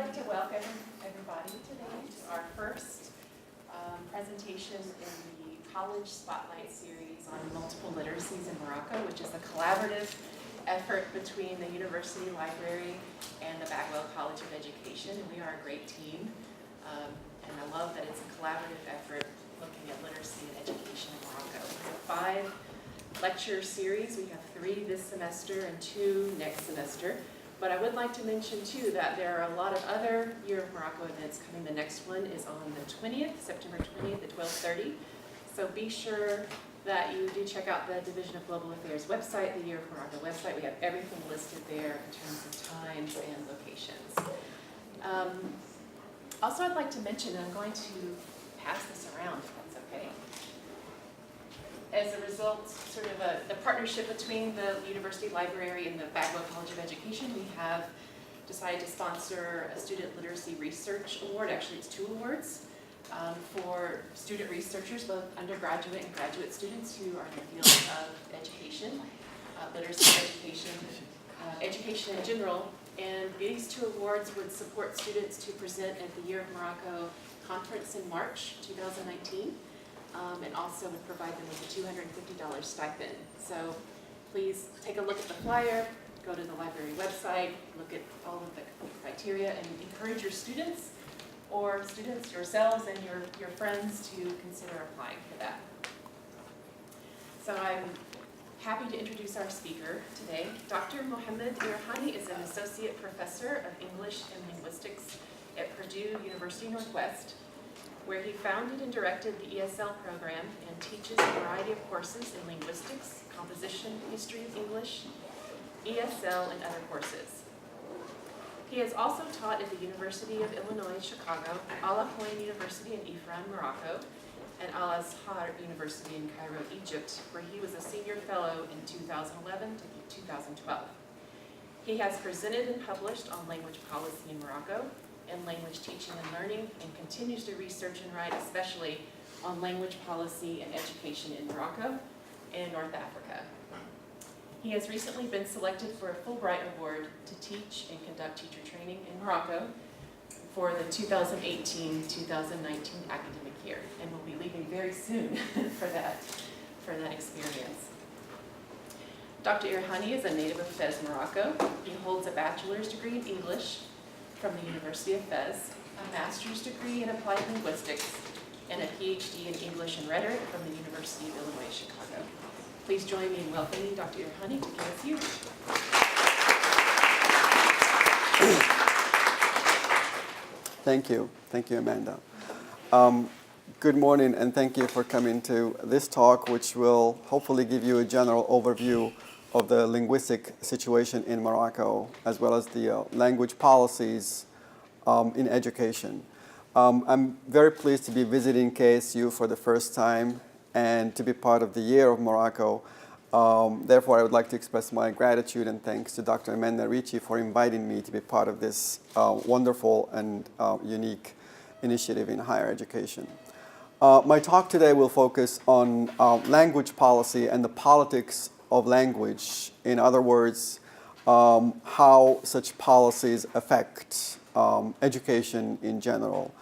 like to welcome everybody today to our first presentation in the College Spotlight series on multiple literacies in Morocco, which is a collaborative effort between the University Library and the Bagwell College of Education, and we are a great team. And I love that it's a collaborative effort looking at literacy and education in Morocco. It's a 5-lecture series. We have 3 this semester and 2 next semester. But I would like to mention, too, that there are a lot of other Year of Morocco events coming. The next one is on the 20th, September 20th at 12:30. So be sure that you do check out the Division of Global Affairs website, the Year of Morocco website. We have everything listed there in terms of times and locations. Also, I'd like to mention, and I'm going to pass this around if that's okay. As a result, sort of the partnership between the University Library and the Bagwell College of Education, we have decided to sponsor a Student Literacy Research Award. Actually, it's 2 awards for student researchers, both undergraduate and graduate students who are in the field of education, literacy education, education in general. And these 2 awards would support students to present at the Year of Morocco conference in March 2019. And also would provide them with a $250 stipend. So please take a look at the flyer, go to the library website, look at all of the criteria, and encourage your students or students yourselves and your friends to consider applying for that. So I'm happy to introduce our speaker today. Dr. Mohammed Errihani is an Associate Professor of English and Linguistics at Purdue University Northwest, where he founded and directed the ESL program and teaches a variety of courses in linguistics, composition, history of English, ESL, and other courses. He has also taught at the University of Illinois, Chicago, Al Ahoin University in Ifran, Morocco, and Al Azhar University in Cairo, Egypt, where he was a senior fellow in 2011 to 2012. He has presented and published on language policy in Morocco, and language teaching and learning, and continues to research and write especially on language policy and education in Morocco and North Africa. He has recently been selected for a Fulbright Award to teach and conduct teacher training in Morocco for the 2018-2019 academic year, and will be leaving very soon for that experience. Dr. Errihani is a native of Fez, Morocco. He holds a bachelor's degree in English from the University of Fez, a master's degree in applied linguistics, and a PhD in English and rhetoric from the University of Illinois, Chicago. Please join me in welcoming Dr. Errihani to KSU. Thank you, Amanda. Good morning, and thank you for coming to this talk, which will hopefully give you a general overview of the linguistic situation in Morocco, as well as the language policies in education. I'm very pleased to be visiting KSU for the first time and to be part of the Year of Morocco. Therefore, I would like to express my gratitude and thanks to Dr. Amanda Ricci for inviting me to be part of this wonderful and unique initiative in higher education. My talk today will focus on language policy and the politics of language. In other words, how such policies affect education in general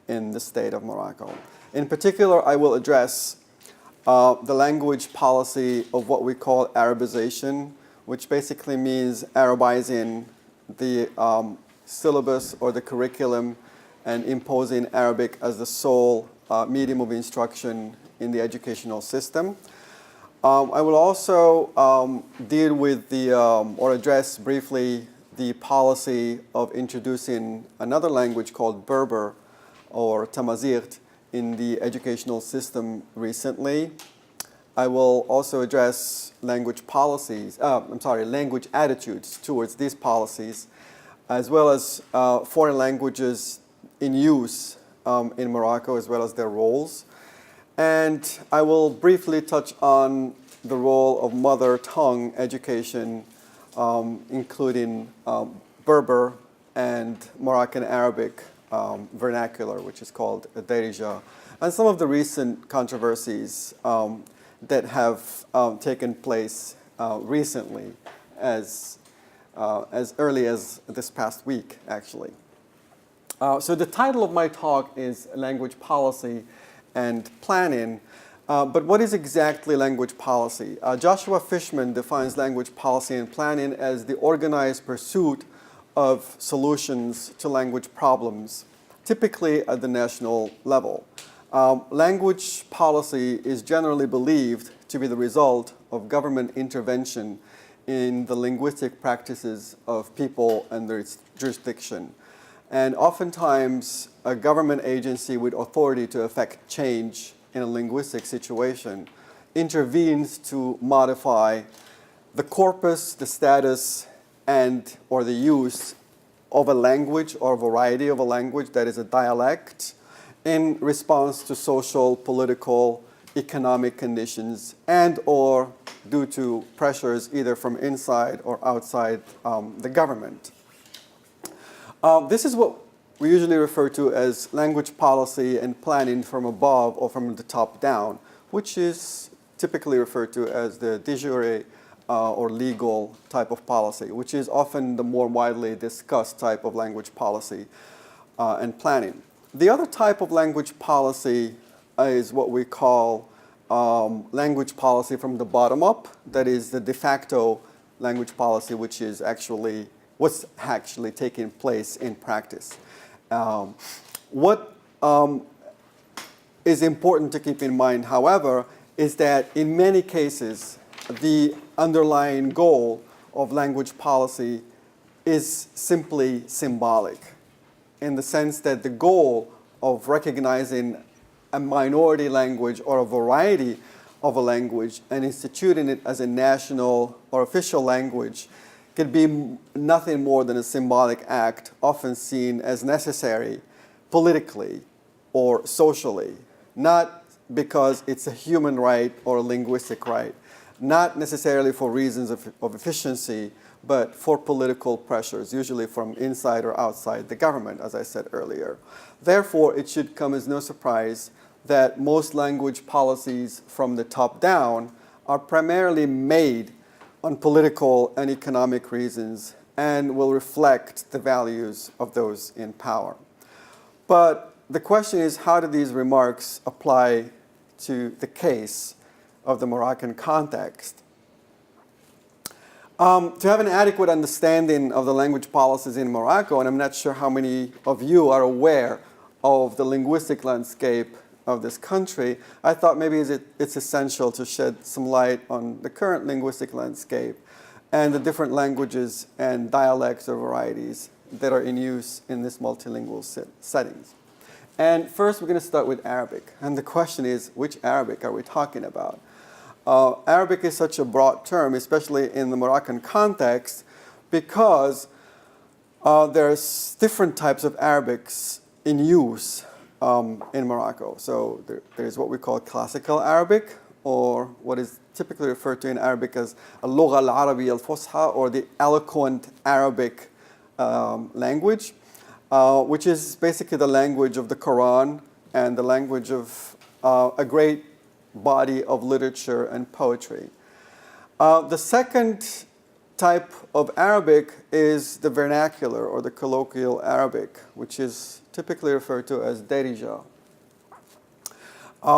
in the state of Morocco. In particular, I will address the language policy of what we call Arabization, which basically means Arabizing the syllabus or the curriculum and imposing Arabic as the sole medium of instruction in the educational system. I will also deal with or address briefly the policy of introducing another language called Berber or Tamazight in the educational system recently. I will also address language attitudes towards these policies, as well as foreign languages in use in Morocco, as well as their roles. And I will briefly touch on the role of mother tongue education, including Berber and Moroccan Arabic vernacular, which is called Darija, and some of the recent controversies that have taken place recently, as early as this past week, actually. So the title of my talk is Language Policy and Planning. But what is exactly language policy? Joshua Fishman defines language policy and planning as the organized pursuit of solutions to language problems, typically at the national level. Language policy is generally believed to be the result of government intervention in the linguistic practices of people under its jurisdiction. And oftentimes, a government agency with authority to effect change in a linguistic situation intervenes to modify the corpus, the status, and or the use of a language or a variety of a language that is a dialect in response to social, political, economic conditions and or due to pressures either from inside or outside the government. This is what we usually refer to as language policy and planning from above or from the top down, which is typically referred to as the de jure or legal type of policy, which is often the more widely discussed type of language policy and planning. The other type of language policy is what we call language policy from the bottom up. That is the de facto language policy, which is actually what's actually taking place in practice. What is important to keep in mind, however, is that in many cases, the underlying goal of language policy is simply symbolic, in the sense that the goal of recognizing a minority language or a variety of a language and instituting it as a national or official language could be nothing more than a symbolic act, often seen as necessary politically or socially, not because it's a human right or a linguistic right, not necessarily for reasons of efficiency, but for political pressures, usually from inside or outside the government, as I said earlier. Therefore, it should come as no surprise that most language policies from the top down are primarily made on political and economic reasons and will reflect the values of those in power. But the question is, how do these remarks apply to the case of the Moroccan context? To have an adequate understanding of the language policies in Morocco, and I'm not sure how many of you are aware of the linguistic landscape of this country, I thought maybe it's essential to shed some light on the current linguistic landscape and the different languages and dialects or varieties that are in use in this multilingual settings. And first, we're going to start with Arabic. And the question is, which Arabic are we talking about? Arabic is such a broad term, especially in the Moroccan context, because there's different types of Arabics in use in Morocco. So there's what we call classical Arabic, or what is typically referred to in Arabic as al-lugha al-arabiya al-fusha, or the eloquent Arabic language, which is basically the language of the Quran and the language of a great body of literature and poetry. The second type of Arabic is the vernacular or the colloquial Arabic, which is typically referred to as Darija,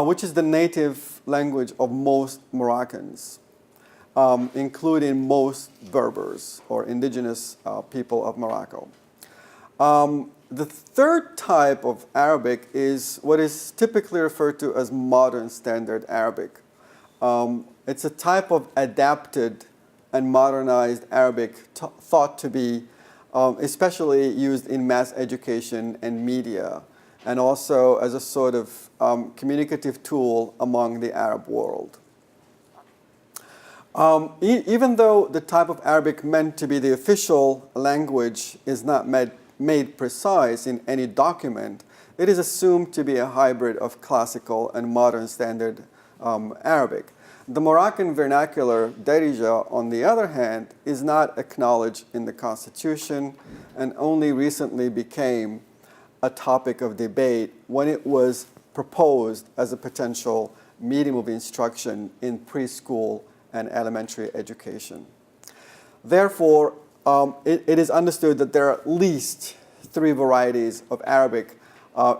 which is the native language of most Moroccans, including most Berbers or indigenous people of Morocco. The third type of Arabic is what is typically referred to as modern standard Arabic. It's a type of adapted and modernized Arabic thought to be especially used in mass education and media, and also as a sort of communicative tool among the Arab world. Even though the type of Arabic meant to be the official language is not made precise in any document, it is assumed to be a hybrid of classical and modern standard Arabic. The Moroccan vernacular, Darija, on the other hand, is not acknowledged in the Constitution and only recently became a topic of debate when it was proposed as a potential medium of instruction in preschool and elementary education. Therefore, it is understood that there are at least three varieties of Arabic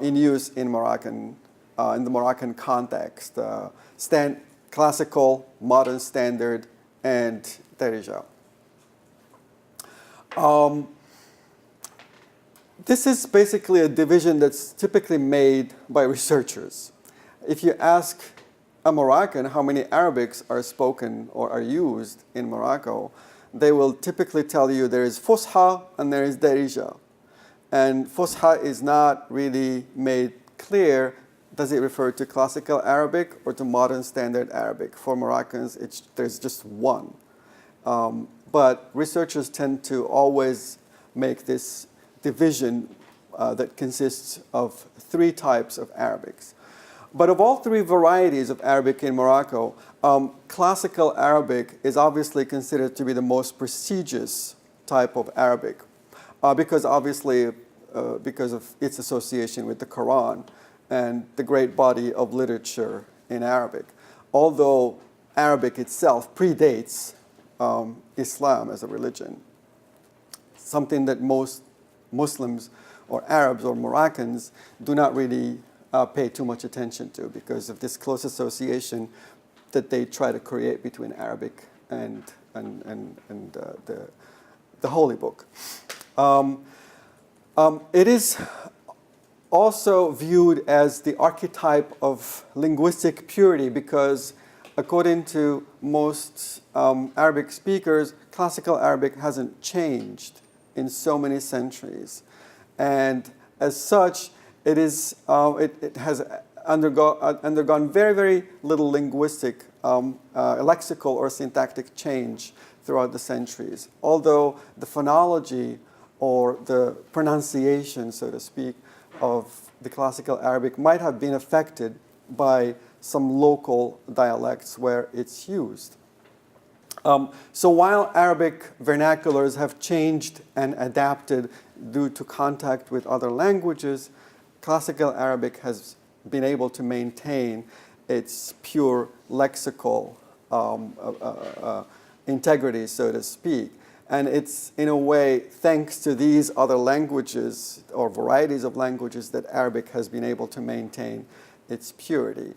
in use in the Moroccan context: classical, modern standard, and Darija. This is basically a division that's typically made by researchers. If you ask a Moroccan how many Arabics are spoken or are used in Morocco, they will typically tell you there is Fusha and there is Darija. And Fusha is not really made clear. Does it refer to classical Arabic or to modern standard Arabic? For Moroccans, there's just one. But researchers tend to always make this division that consists of three types of Arabics. But of all three varieties of Arabic in Morocco, classical Arabic is obviously considered to be the most prestigious type of Arabic because of its association with the Quran and the great body of literature in Arabic. Although Arabic itself predates Islam as a religion, something that most Muslims or Arabs or Moroccans do not really pay too much attention to because of this close association that they try to create between Arabic and the Holy Book. It is also viewed as the archetype of linguistic purity because according to most Arabic speakers, classical Arabic hasn't changed in so many centuries. And as such, it has undergone very, very little linguistic, lexical or syntactic change throughout the centuries. Although the phonology or the pronunciation, so to speak, of the classical Arabic might have been affected by some local dialects where it's used. So while Arabic vernaculars have changed and adapted due to contact with other languages, classical Arabic has been able to maintain its pure lexical integrity, so to speak. And it's, in a way, thanks to these other languages or varieties of languages that Arabic has been able to maintain its purity.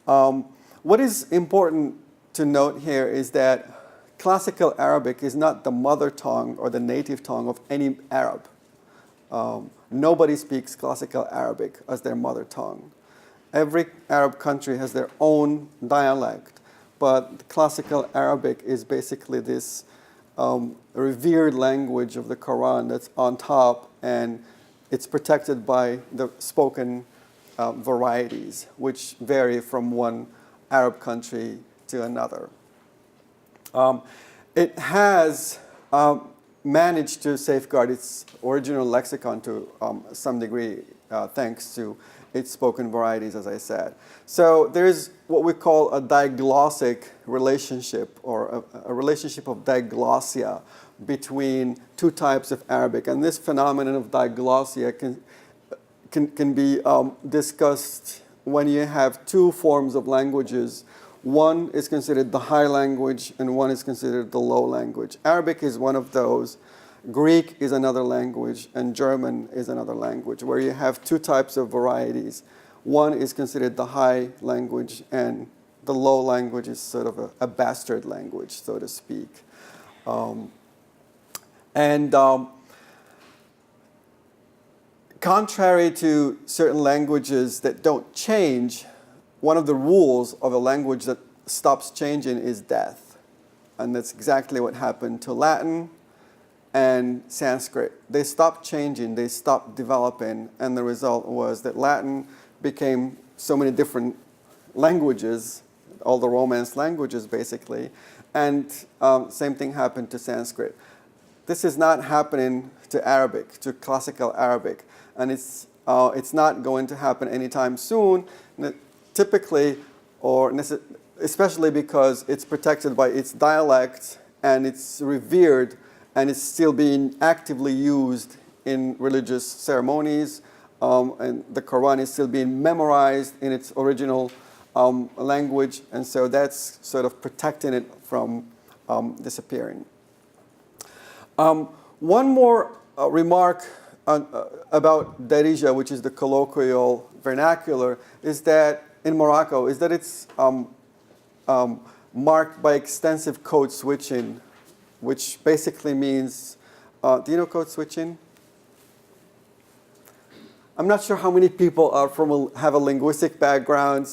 What is important to note here is that classical Arabic is not the mother tongue or the native tongue of any Arab. Nobody speaks classical Arabic as their mother tongue. Every Arab country has their own dialect, but classical Arabic is basically this revered language of the Quran that's on top, and it's protected by the spoken varieties, which vary from one Arab country to another. It has managed to safeguard its original lexicon to some degree, thanks to its spoken varieties, as I said. So there's what we call a diglossic relationship, or a relationship of diglossia between two types of Arabic. And this phenomenon of diglossia can be discussed when you have two forms of languages. One is considered the high language and one is considered the low language. Arabic is one of those. Greek is another language and German is another language, where you have two types of varieties. One is considered the high language and the low language is sort of a bastard language, so to speak. Contrary to certain languages that don't change, one of the rules of a language that stops changing is death. And that's exactly what happened to Latin and Sanskrit. They stopped changing, they stopped developing, and the result was that Latin became so many different languages, all the Romance languages basically, and same thing happened to Sanskrit. This is not happening to Arabic, to classical Arabic, and it's not going to happen anytime soon. Typically, especially because it's protected by its dialect and it's revered and it's still being actively used in religious ceremonies, and the Quran is still being memorized in its original language, and so that's sort of protecting it from disappearing. One more remark about Darija, which is the colloquial vernacular, is that in Morocco, is that it's marked by extensive code switching, which basically means, do you know code switching? I'm not sure how many people are have a linguistic background,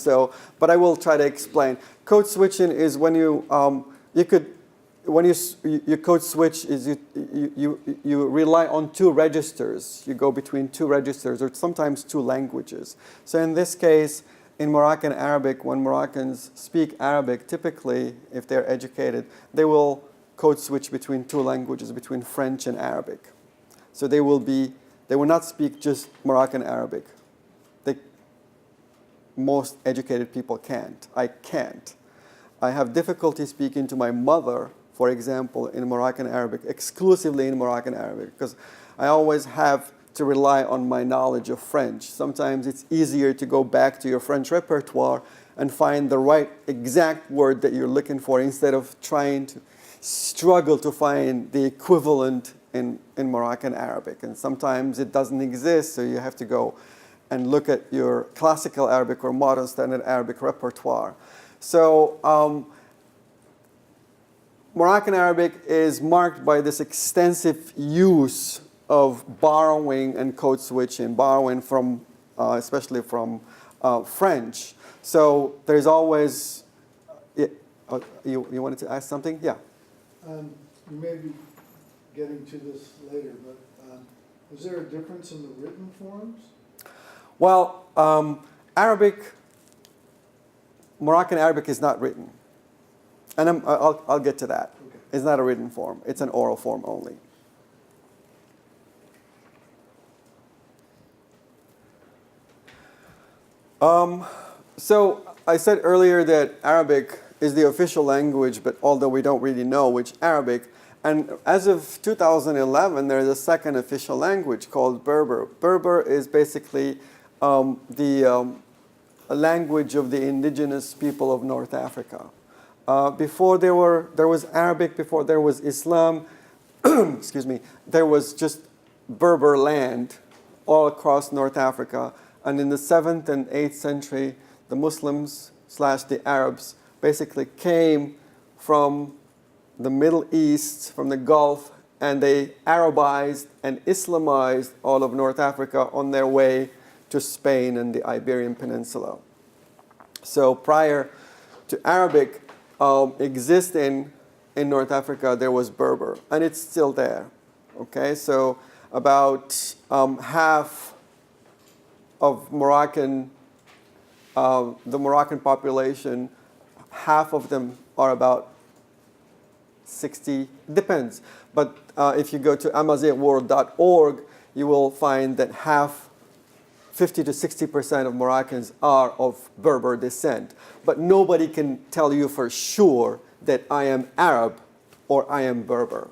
but I will try to explain. Code switching is when you code switch is you rely on two registers. You go between two registers or sometimes two languages. So in this case, in Moroccan Arabic, when Moroccans speak Arabic, typically, if they're educated, they will code switch between two languages, between French and Arabic. So they will not speak just Moroccan Arabic. Most educated people can't. I can't. I have difficulty speaking to my mother, for example, in Moroccan Arabic, exclusively in Moroccan Arabic, because I always have to rely on my knowledge of French. Sometimes it's easier to go back to your French repertoire and find the right exact word that you're looking for instead of trying to struggle to find the equivalent in Moroccan Arabic. And sometimes it doesn't exist, so you have to go and look at your classical Arabic or modern standard Arabic repertoire. So Moroccan Arabic is marked by this extensive use of borrowing and code switching, borrowing from, especially from French. So there's always, you wanted to ask something? Yeah. You may be getting to this later, but is there a difference in the written forms? Well, Moroccan Arabic is not written. And I'll get to that. Okay. It's not a written form. It's an oral form only. So I said earlier that Arabic is the official language, but although we don't really know which Arabic, and as of 2011, there's a second official language called Berber. Berber is basically the language of the indigenous people of North Africa. Before there was Arabic, before there was Islam, excuse me, there was just Berber land all across North Africa. And in the 7th and 8th century, the Muslims / the Arabs basically came from the Middle East, from the Gulf, and they Arabized and Islamized all of North Africa on their way to Spain and the Iberian Peninsula. So prior to Arabic existing in North Africa, there was Berber, and it's still there. Okay, so about half of the Moroccan population, half of them are about 60, depends. But if you go to amazighworld.org, you will find that 50 to 60% of Moroccans are of Berber descent. But nobody can tell you for sure that I am Arab or I am Berber.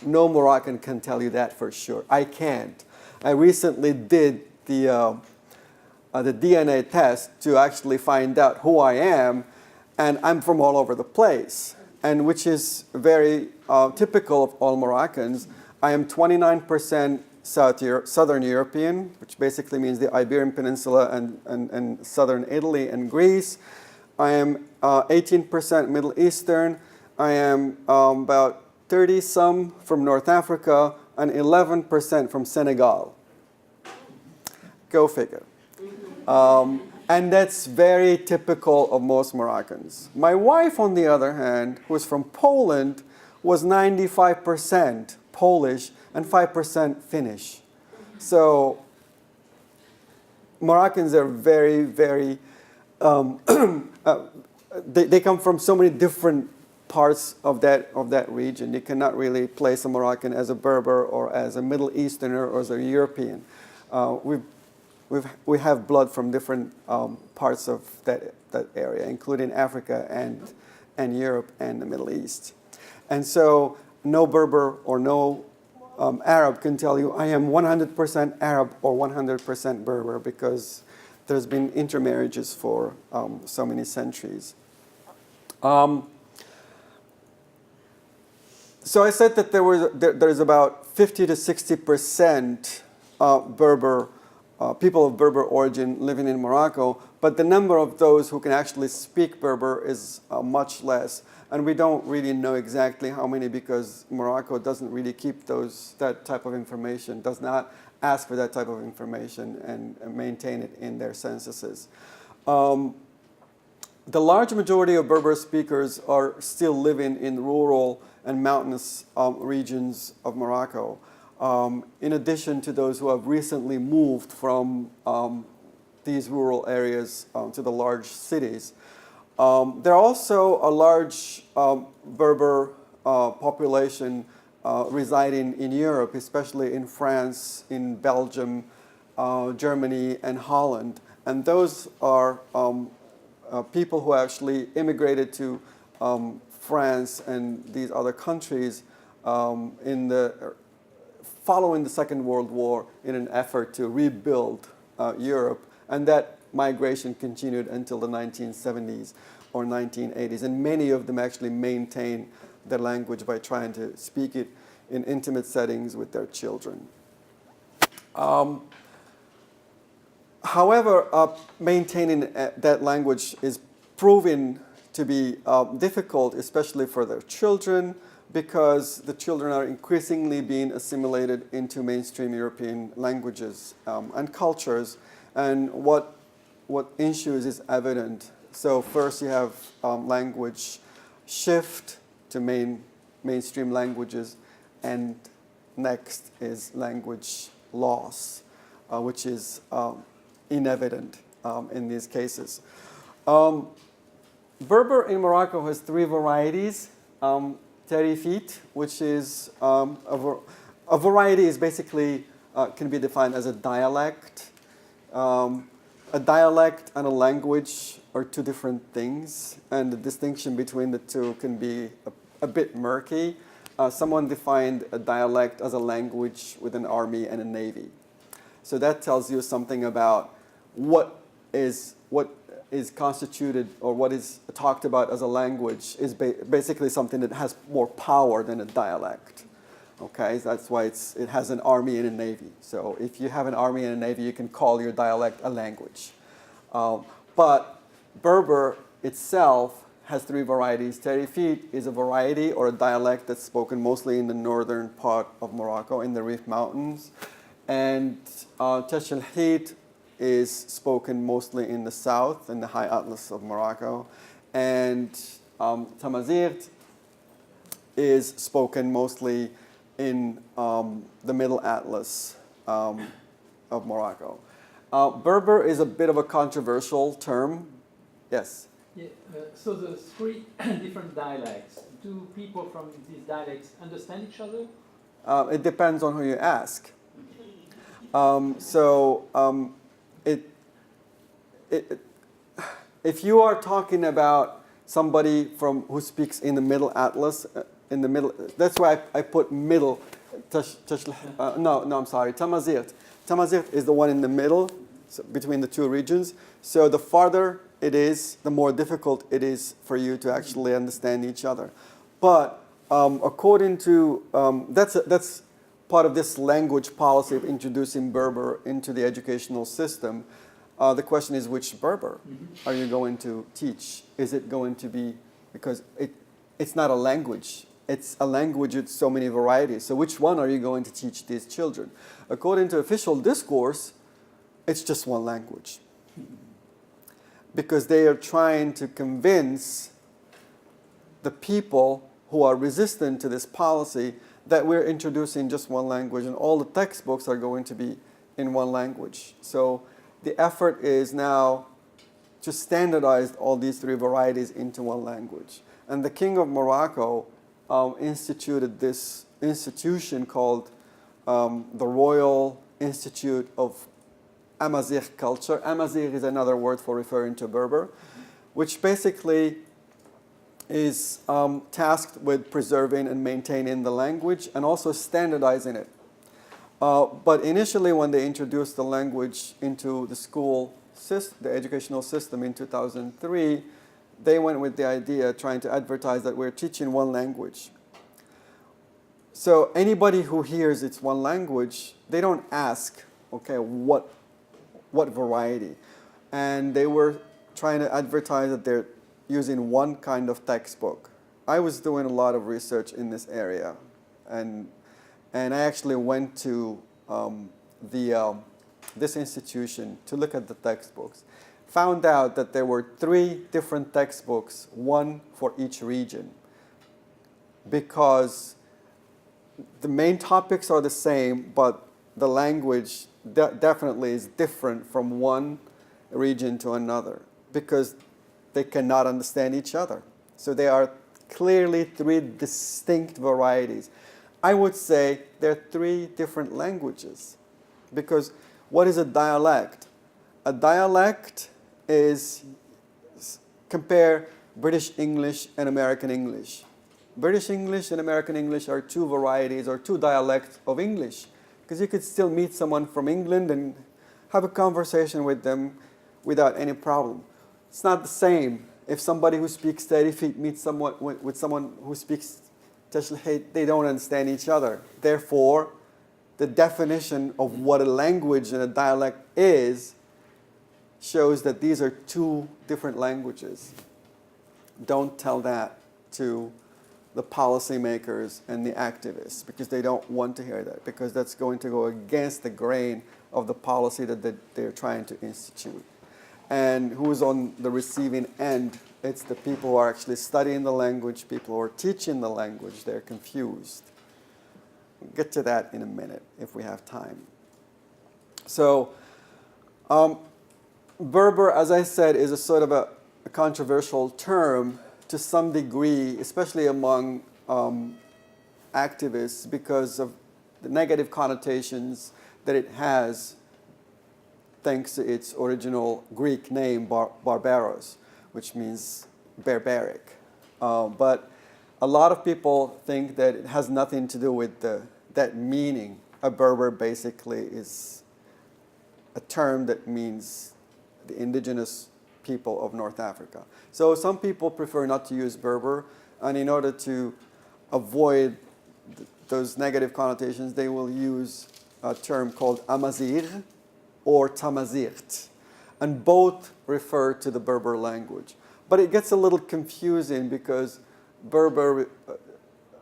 No Moroccan can tell you that for sure. I can't. I recently did the DNA test to actually find out who I am, and I'm from all over the place, and which is very typical of all Moroccans. I am 29% Southern European, which basically means the Iberian Peninsula and southern Italy and Greece. I am 18% Middle Eastern. I am about 30-some from North Africa and 11% from Senegal. Go figure. And that's very typical of most Moroccans. My wife, on the other hand, who was from Poland, was 95% Polish and 5% Finnish. So Moroccans are very, very, they come from so many different parts of that region. You cannot really place a Moroccan as a Berber or as a Middle Easterner or as a European. We have blood from different parts of that area, including Africa and Europe and the Middle East. And so no Berber or no Arab can tell you I am 100% Arab or 100% Berber, because there's been intermarriages for so many centuries. So I said that there's about 50 to 60% Berber people of Berber origin living in Morocco, but the number of those who can actually speak Berber is much less. And we don't really know exactly how many because Morocco doesn't really keep that type of information, does not ask for that type of information and maintain it in their censuses. The large majority of Berber speakers are still living in rural and mountainous regions of Morocco, in addition to those who have recently moved from these rural areas to the large cities. There are also a large Berber population residing in Europe, especially in France, in Belgium, Germany, and Holland. And those are people who actually immigrated to France and these other countries following the Second World War in an effort to rebuild Europe. And that migration continued until the 1970s or 1980s. And many of them actually maintain their language by trying to speak it in intimate settings with their children. However, maintaining that language is proven to be difficult, especially for their children, because the children are increasingly being assimilated into mainstream European languages and cultures. And what issues is evident. So first you have language shift to mainstream languages, and next is language loss, which is inevident in these cases. Berber in Morocco has three varieties. Terifit, which is a variety is basically can be defined as a dialect. A dialect and a language are two different things, and the distinction between the two can be a bit murky. Someone defined a dialect as a language with an army and a navy. So that tells you something about what is constituted or what is talked about as a language is basically something that has more power than a dialect. Okay, that's why it has an army and a navy. So if you have an army and a navy, you can call your dialect a language. But Berber itself has three varieties. Terifit is a variety or a dialect that's spoken mostly in the northern part of Morocco, in the Rif Mountains. And Teshelhit is spoken mostly in the south, in the high Atlas of Morocco. And Tamazight is spoken mostly in the Middle Atlas of Morocco. Berber is a bit of a controversial term. Yes? Yeah, so the three different dialects, do people from these dialects understand each other? It depends on who you ask. If you are talking about somebody who speaks in the Middle Atlas, that's why I put middle. I'm sorry. Tamazight. Tamazight is the one in the middle, so between the two regions. So the farther it is, the more difficult it is for you to actually understand each other. But according to that's part of this language policy of introducing Berber into the educational system. The question is, which Berber are you going to teach? Is it going to be, because it's not a language. It's a language with so many varieties. So which one are you going to teach these children? According to official discourse, it's just one language. Because they are trying to convince the people who are resistant to this policy that we're introducing just one language and all the textbooks are going to be in one language. So the effort is now to standardize all these three varieties into one language. And the King of Morocco instituted this institution called the Royal Institute of Amazigh Culture. Amazigh is another word for referring to Berber, which basically is tasked with preserving and maintaining the language and also standardizing it. But initially, when they introduced the language into the school system, the educational system in 2003, they went with the idea trying to advertise that we're teaching one language. So anybody who hears it's one language, they don't ask okay, what variety? And they were trying to advertise that they're using one kind of textbook. I was doing a lot of research in this area, and I actually went to this institution to look at the textbooks. Found out that there were 3 different textbooks, one for each region, because the main topics are the same, but the language definitely is different from one region to another, because they cannot understand each other. So they are clearly 3 distinct varieties. I would say there are 3 different languages, because what is a dialect? A dialect is, compare British English and American English. British English and American English are 2 varieties or 2 dialects of English, because you could still meet someone from England and have a conversation with them without any problem. It's not the same if somebody who speaks Tarifi meets someone with someone who speaks Tashlihate. They don't understand each other. Therefore, the definition of what a language and a dialect is shows that these are 2 different languages. Don't tell that to the policymakers and the activists, because they don't want to hear that, because that's going to go against the grain of the policy that they're trying to institute. And who's on the receiving end? It's the people who are actually studying the language, people who are teaching the language. They're confused. We'll get to that in a minute if we have time. So, Berber, as I said, is a sort of a controversial term to some degree, especially among activists, because of the negative connotations that it has, thanks to its original Greek name, barbaros, which means barbaric. But a lot of people think that it has nothing to do with that meaning. A Berber basically is a term that means the indigenous people of North Africa. So some people prefer not to use Berber, and in order to avoid those negative connotations, they will use a term called Amazigh or Tamazight, and both refer to the Berber language. But it gets a little confusing because Berber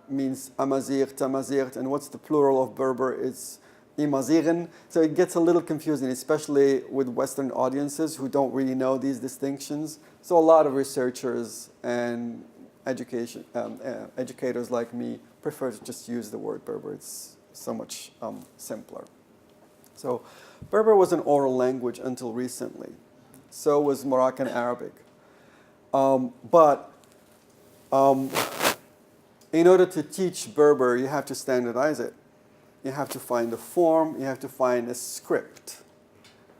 means Amazigh, Tamazight, and what's the plural of Berber? It's Imazighen. So it gets a little confusing, especially with Western audiences who don't really know these distinctions. So a lot of researchers and educators like me prefer to just use the word Berber. It's so much simpler. So Berber was an oral language until recently. So was Moroccan Arabic. But in order to teach Berber, you have to standardize it. You have to find a form, you have to find a script.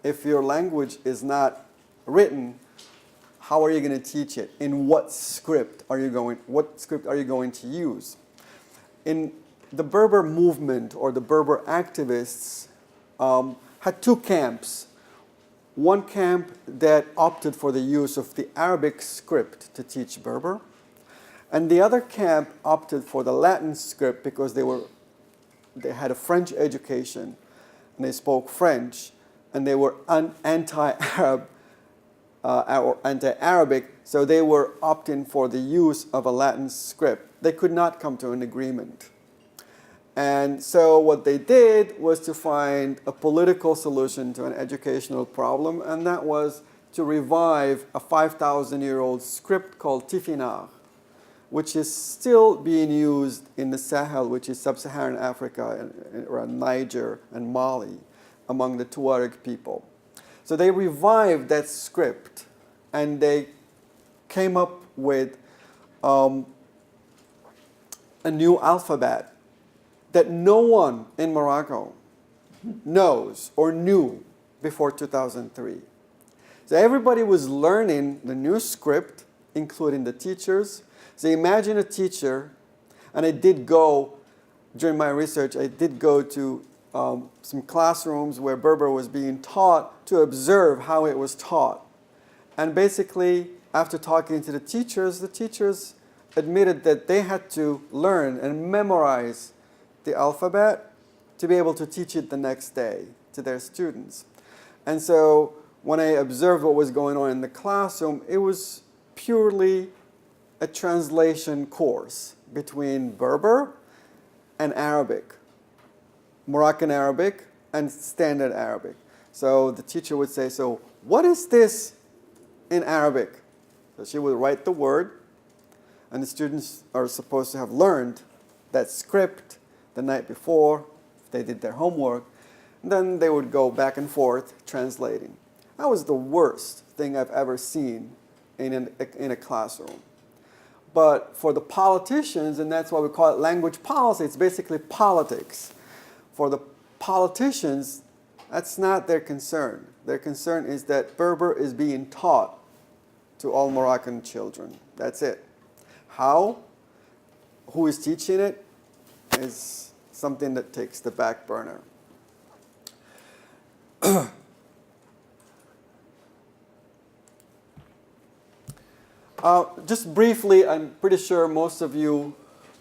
If your language is not written, how are you going to teach it? In what script are you going to use? In the Berber movement, or the Berber activists, had 2 camps. One camp that opted for the use of the Arabic script to teach Berber, and the other camp opted for the Latin script because they had a French education and they spoke French, and they were anti-Arab or anti-Arabic, so they were opting for the use of a Latin script. They could not come to an agreement. And so what they did was to find a political solution to an educational problem, and that was to revive a 5,000-year-old script called Tifinagh, which is still being used in the Sahel, which is sub-Saharan Africa, around Niger and Mali, among the Tuareg people. So they revived that script, and they came up with a new alphabet that no one in Morocco knows or knew before 2003. So everybody was learning the new script, including the teachers. So imagine a teacher, and I did go, during my research, I did go to some classrooms where Berber was being taught to observe how it was taught. And basically, after talking to the teachers admitted that they had to learn and memorize the alphabet to be able to teach it the next day. to their students. And so when I observed what was going on in the classroom, it was purely a translation course between Berber and Arabic, Moroccan Arabic and Standard Arabic. So the teacher would say, so what is this in Arabic? So she would write the word, and the students are supposed to have learned that script the night before, if they did their homework. Then they would go back and forth translating. That was the worst thing I've ever seen in a classroom. But for the politicians, and that's why we call it language policy, it's basically politics. For the politicians, that's not their concern. Their concern is that Berber is being taught to all Moroccan children. That's it. How? Who is teaching it is something that takes the back burner. Just briefly, I'm pretty sure most of you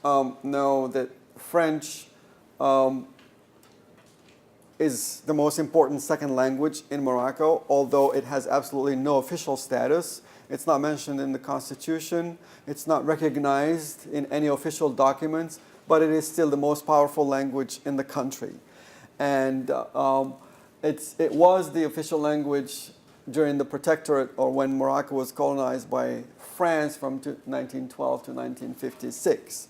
know that French is the most important second language in Morocco, although it has absolutely no official status. It's not mentioned in the constitution. It's not recognized in any official documents, but it is still the most powerful language in the country. And it was the official language during the Protectorate, or when Morocco was colonized by France from 1912 to 1956.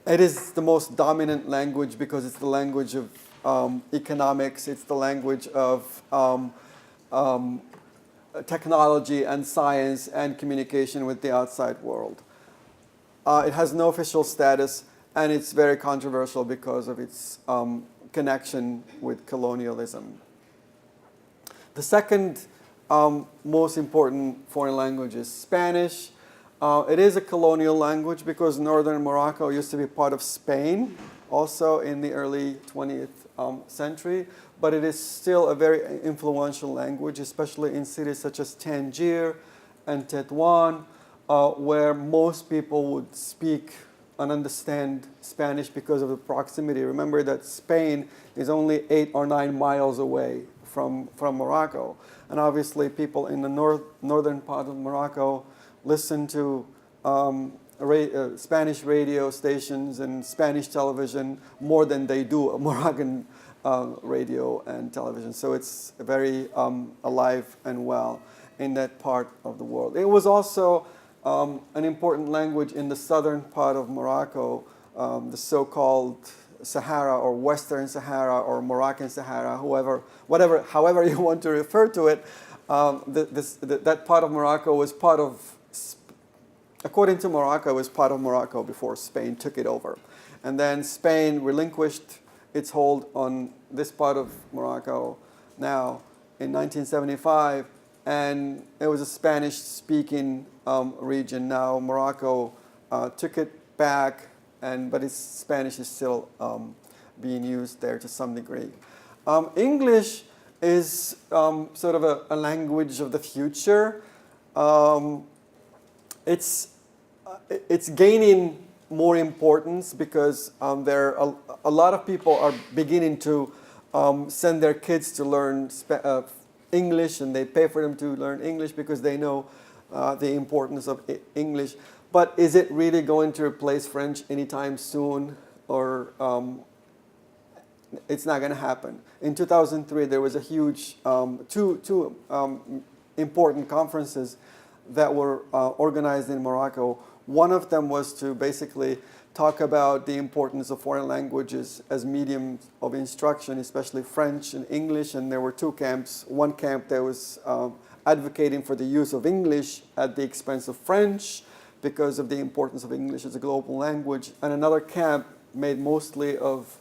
It is the most dominant language because it's the language of economics, it's the language of technology and science and communication with the outside world. It has no official status, and it's very controversial because of its connection with colonialism. The second most important foreign language is Spanish. It is a colonial language because northern Morocco used to be part of Spain, also in the early 20th century, but it is still a very influential language, especially in cities such as Tangier and Tetuan, where most people would speak and understand Spanish because of the proximity. Remember that Spain is only 8 or 9 miles away from Morocco. And obviously people in the northern part of Morocco listen to Spanish radio stations and Spanish television more than they do Moroccan radio and television. So it's very alive and well in that part of the world. It was also an important language in the southern part of Morocco, the so-called Sahara or Western Sahara or Moroccan Sahara, however you want to refer to it. That part of Morocco was part of, according to Morocco, it was part of Morocco before Spain took it over. And then Spain relinquished its hold on this part of Morocco now in 1975, and it was a Spanish-speaking region. Now Morocco took it back, but its Spanish is still being used there to some degree. English is sort of a language of the future. It's gaining more importance because there are a lot of people are beginning to send their kids to learn English, and they pay for them to learn English because they know the importance of English. But is it really going to replace French anytime soon? Or it's not going to happen. In 2003, there was a huge, two important conferences that were organized in Morocco. One of them was to basically talk about the importance of foreign languages as mediums of instruction, especially French and English. And there were two camps. One camp that was advocating for the use of English at the expense of French because of the importance of English as a global language. And another camp made mostly of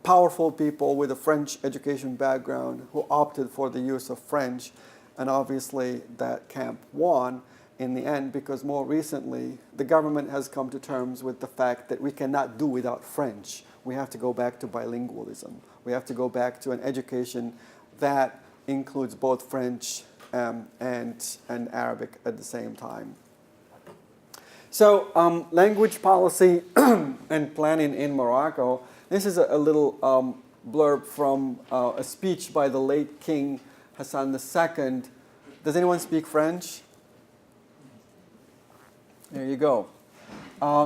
powerful people with a French education background who opted for the use of French. And obviously that camp won in the end because more recently the government has come to terms with the fact that we cannot do without French. We have to go back to bilingualism. We have to go back to an education that includes both French and Arabic at the same time. So language policy and planning in Morocco, this is a little blurb from a speech by the late King Hassan II. Does anyone speak French? There you go.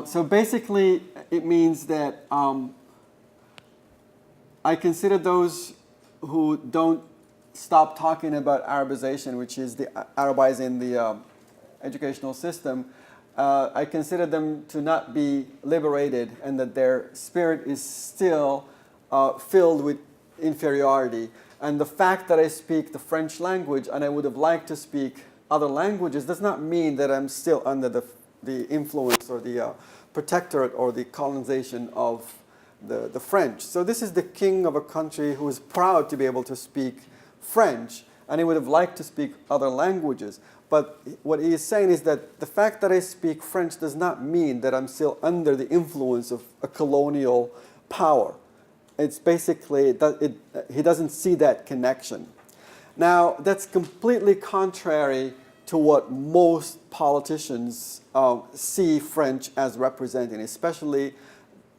So basically, it means that I consider those who don't stop talking about Arabization, which is the Arabizing the educational system, I consider them to not be liberated, and that their spirit is still filled with inferiority. And the fact that I speak the French language and I would have liked to speak other languages does not mean that I'm still under the influence or the protectorate or the colonization of the French. So this is the king of a country who is proud to be able to speak French, and he would have liked to speak other languages. But what he is saying is that the fact that I speak French does not mean that I'm still under the influence of a colonial power. It's basically, he doesn't see that connection. Now, that's completely contrary to what most politicians see French as representing, especially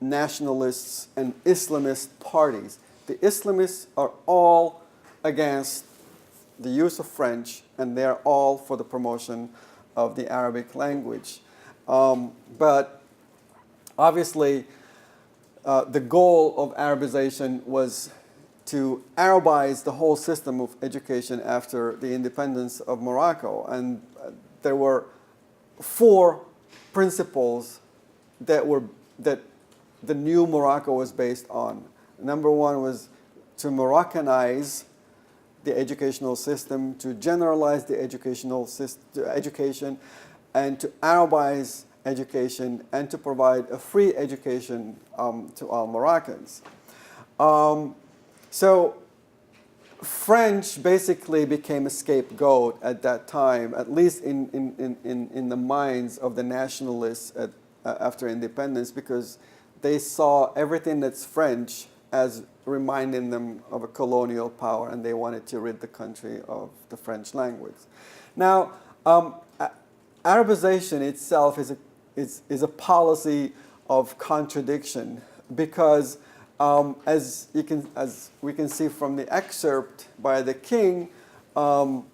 nationalists and Islamist parties. The Islamists are all against the use of French, and they're all for the promotion of the Arabic language. But obviously, the goal of Arabization was to Arabize the whole system of education after the independence of Morocco. And there were 4 principles that the new Morocco was based on. Number 1 was to Moroccanize the educational system, to generalize the education, and to Arabize education, and to provide a free education to all Moroccans. So French basically became a scapegoat at that time, at least in the minds of the nationalists after independence, because they saw everything that's French as reminding them of a colonial power, and they wanted to rid the country of the French language. Now, Arabization itself is a policy of contradiction, because as we can see from the excerpt by the king, although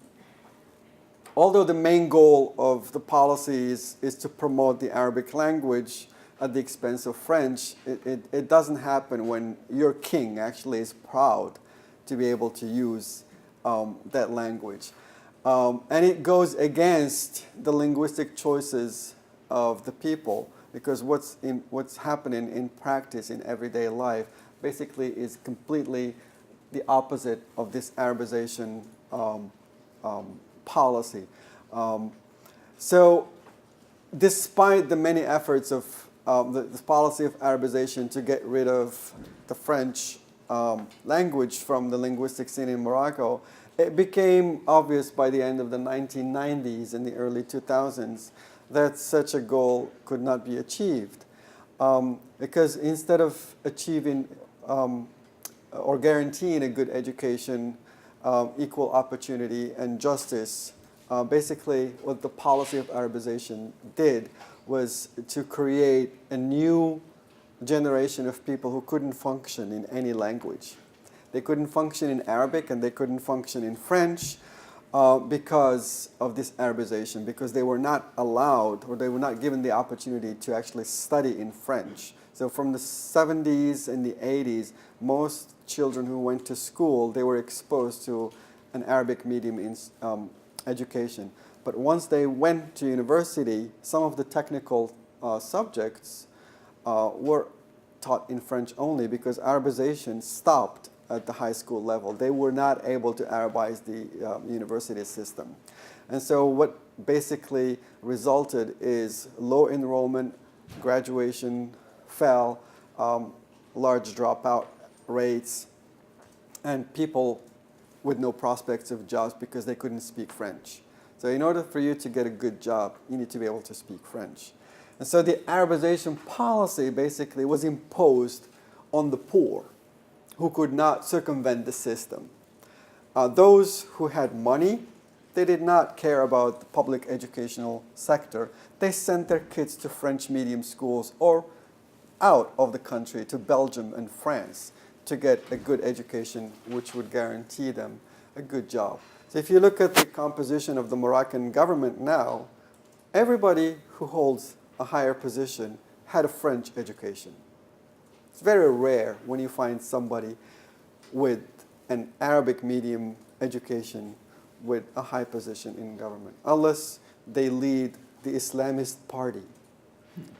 the main goal of the policy is to promote the Arabic language at the expense of French, it doesn't happen when your king actually is proud to be able to use that language. And it goes against the linguistic choices of the people, because what's happening in practice in everyday life basically is completely the opposite of this Arabization policy. So despite the many efforts of this policy of Arabization to get rid of the French language from the linguistic scene in Morocco, it became obvious by the end of the 1990s and the early 2000s that such a goal could not be achieved. Because instead of achieving or guaranteeing a good education, equal opportunity, and justice, basically what the policy of Arabization did was to create a new generation of people who couldn't function in any language. They couldn't function in Arabic, and they couldn't function in French because of this Arabization, because they were not allowed, or they were not given the opportunity to actually study in French. So from the 70s and the 80s, most children who went to school, they were exposed to an Arabic medium in education. But once they went to university, some of the technical subjects were taught in French only, because Arabization stopped at the high school level. They were not able to Arabize the university system. And so what basically resulted is low enrollment, graduation fell, large dropout rates, and people with no prospects of jobs because they couldn't speak French. So in order for you to get a good job, you need to be able to speak French. And so the Arabization policy basically was imposed on the poor, who could not circumvent the system. Those who had money, they did not care about the public educational sector. They sent their kids to French medium schools or out of the country to Belgium and France to get a good education, which would guarantee them a good job. So if you look at the composition of the Moroccan government now, everybody who holds a higher position had a French education. It's very rare when you find somebody with an Arabic medium education with a high position in government, unless they lead the Islamist party.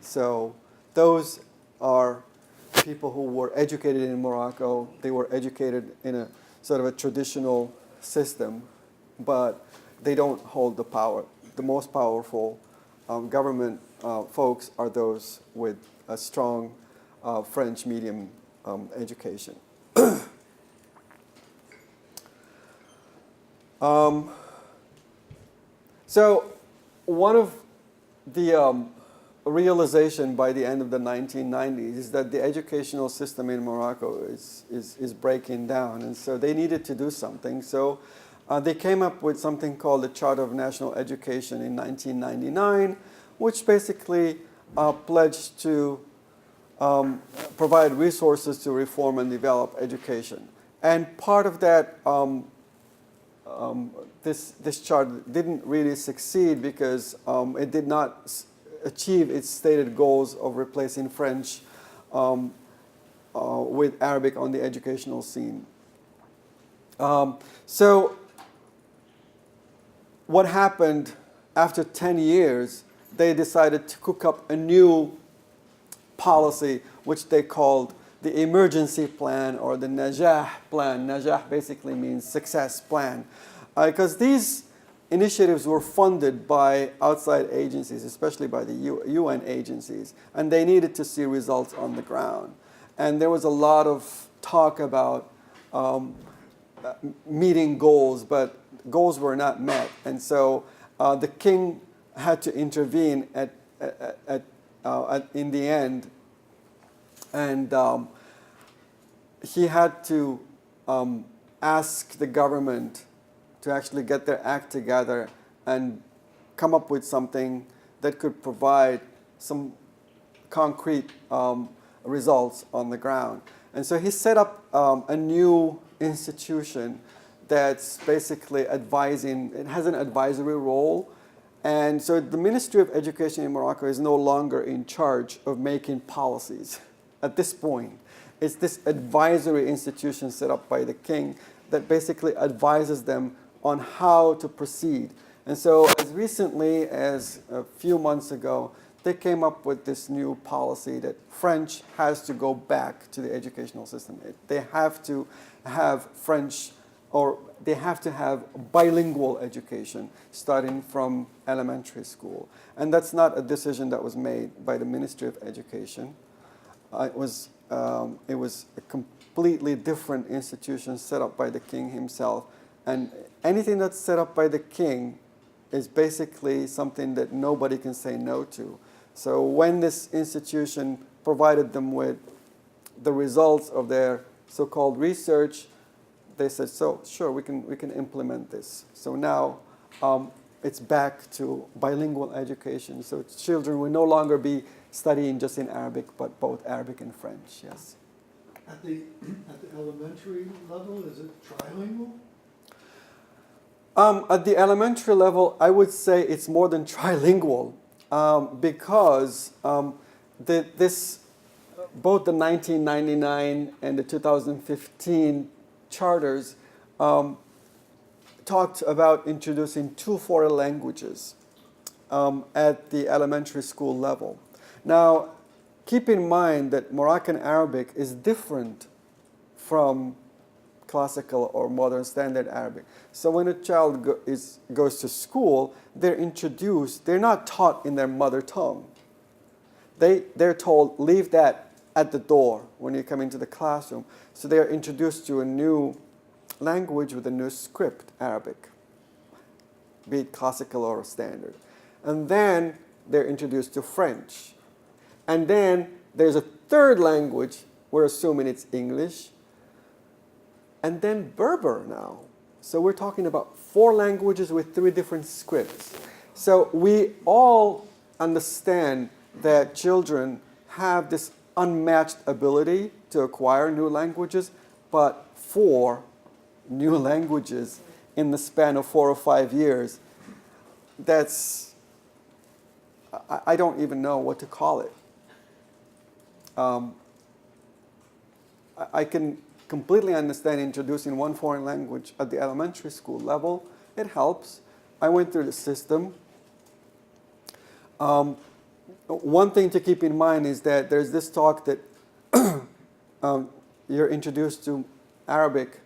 So those are people who were educated in Morocco. They were educated in a sort of a traditional system, but they don't hold the power. The most powerful government folks are those with a strong French medium education. So one of the realization by the end of the 1990s is that the educational system in Morocco is breaking down, and so they needed to do something. So they came up with something called the Charter of National Education in 1999, which basically pledged to provide resources to reform and develop education. And part of that, this charter didn't really succeed because it did not achieve its stated goals of replacing French with Arabic on the educational scene. So what happened after 10 years, they decided to cook up a new policy, which they called the emergency plan or the Najah plan. Najah basically means success plan. Because these initiatives were funded by outside agencies, especially by the UN agencies, and they needed to see results on the ground. And there was a lot of talk about meeting goals, but goals were not met. And so the king had to intervene in the end, and he had to ask the government to actually get their act together and come up with something that could provide some concrete results on the ground. And so he set up a new institution that's basically advising. It has an advisory role. And so the Ministry of Education in Morocco is no longer in charge of making policies at this point. It's this advisory institution set up by the king that basically advises them on how to proceed. And so as recently as a few months ago, they came up with this new policy that French has to go back to the educational system. They have to have French, or they have to have bilingual education starting from elementary school. And that's not a decision that was made by the Ministry of Education. It was a completely different institution set up by the king himself. And anything that's set up by the king is basically something that nobody can say no to. So when this institution provided them with the results of their so-called research, they said, so sure, we can implement this. So now it's back to bilingual education. So children will no longer be studying just in Arabic, but both Arabic and French, yes. At the elementary level, is it trilingual? At the elementary level, I would say it's more than trilingual because both the 1999 and the 2015 charters talked about introducing 2 foreign languages at the elementary school level. Now, keep in mind that Moroccan Arabic is different from classical or modern standard Arabic. So when a child goes to school, they're not taught in their mother tongue. They're told, leave that at the door when you come into the classroom. So they're introduced to a new language with a new script, Arabic, be it classical or standard. And then they're introduced to French. And then there's a third language, we're assuming it's English, and then Berber now. So we're talking about 4 languages with 3 different scripts. So we all understand that children have this unmatched ability to acquire new languages, but 4 new languages in the span of 4 or 5 years, I don't even know what to call it. I can completely understand introducing one foreign language at the elementary school level. It helps. I went through the system. One thing to keep in mind is that there's this talk that you're introduced to Arabic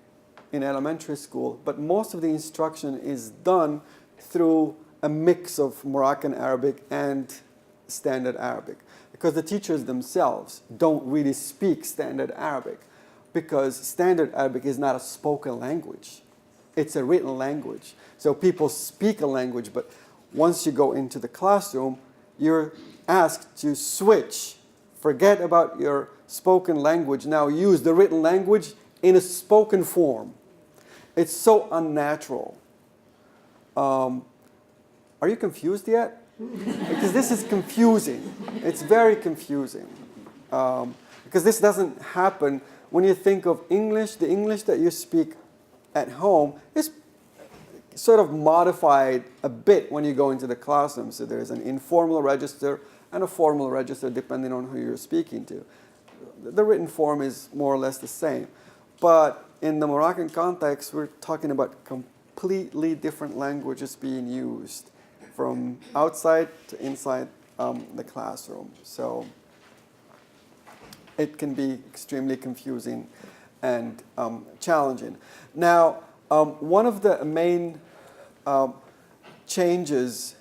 in elementary school, but most of the instruction is done through a mix of Moroccan Arabic and Standard Arabic, because the teachers themselves don't really speak Standard Arabic, because Standard Arabic is not a spoken language. It's a written language. So people speak a language, but once you go into the classroom, you're asked to switch. Forget about your spoken language. Now use the written language in a spoken form. It's so unnatural. Are you confused yet? Because this is confusing. It's very confusing. Because this doesn't happen when you think of English. The English that you speak at home is sort of modified a bit when you go into the classroom. So there's an informal register and a formal register depending on who you're speaking to. The written form is more or less the same. But in the Moroccan context, we're talking about completely different languages being used from outside to inside the classroom. So it can be extremely confusing and challenging. Now, one of the main changes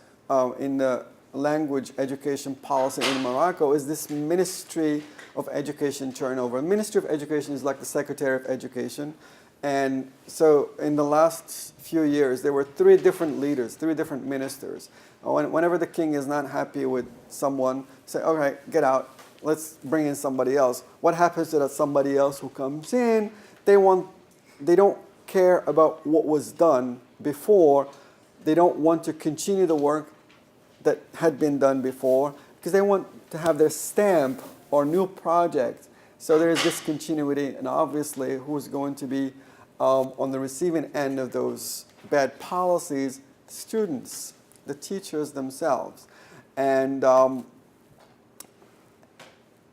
in the language education policy in Morocco is this Ministry of Education turnover. The Ministry of Education is like the Secretary of Education. And so in the last few years, there were 3 different leaders, 3 different ministers. Whenever the king is not happy with someone, say, all right, get out. Let's bring in somebody else. What happens to that somebody else who comes in? They don't care about what was done before. They don't want to continue the work that had been done before because they want to have their stamp or new project. So there is discontinuity, and obviously who's going to be on the receiving end of those bad policies? Students, the teachers themselves. And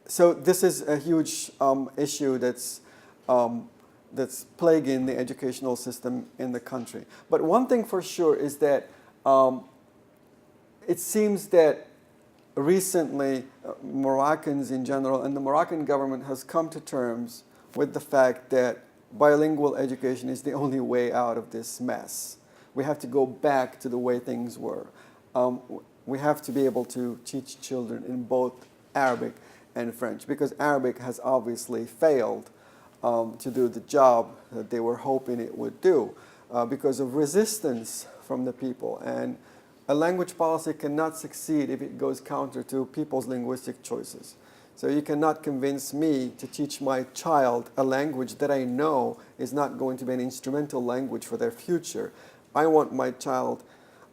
so this is a huge issue that's plaguing the educational system in the country. But one thing for sure is that it seems that recently Moroccans in general and the Moroccan government has come to terms with the fact that bilingual education is the only way out of this mess. We have to go back to the way things were. We have to be able to teach children in both Arabic and French, because Arabic has obviously failed to do the job that they were hoping it would do because of resistance from the people. And a language policy cannot succeed if it goes counter to people's linguistic choices. So you cannot convince me to teach my child a language that I know is not going to be an instrumental language for their future. I want my child,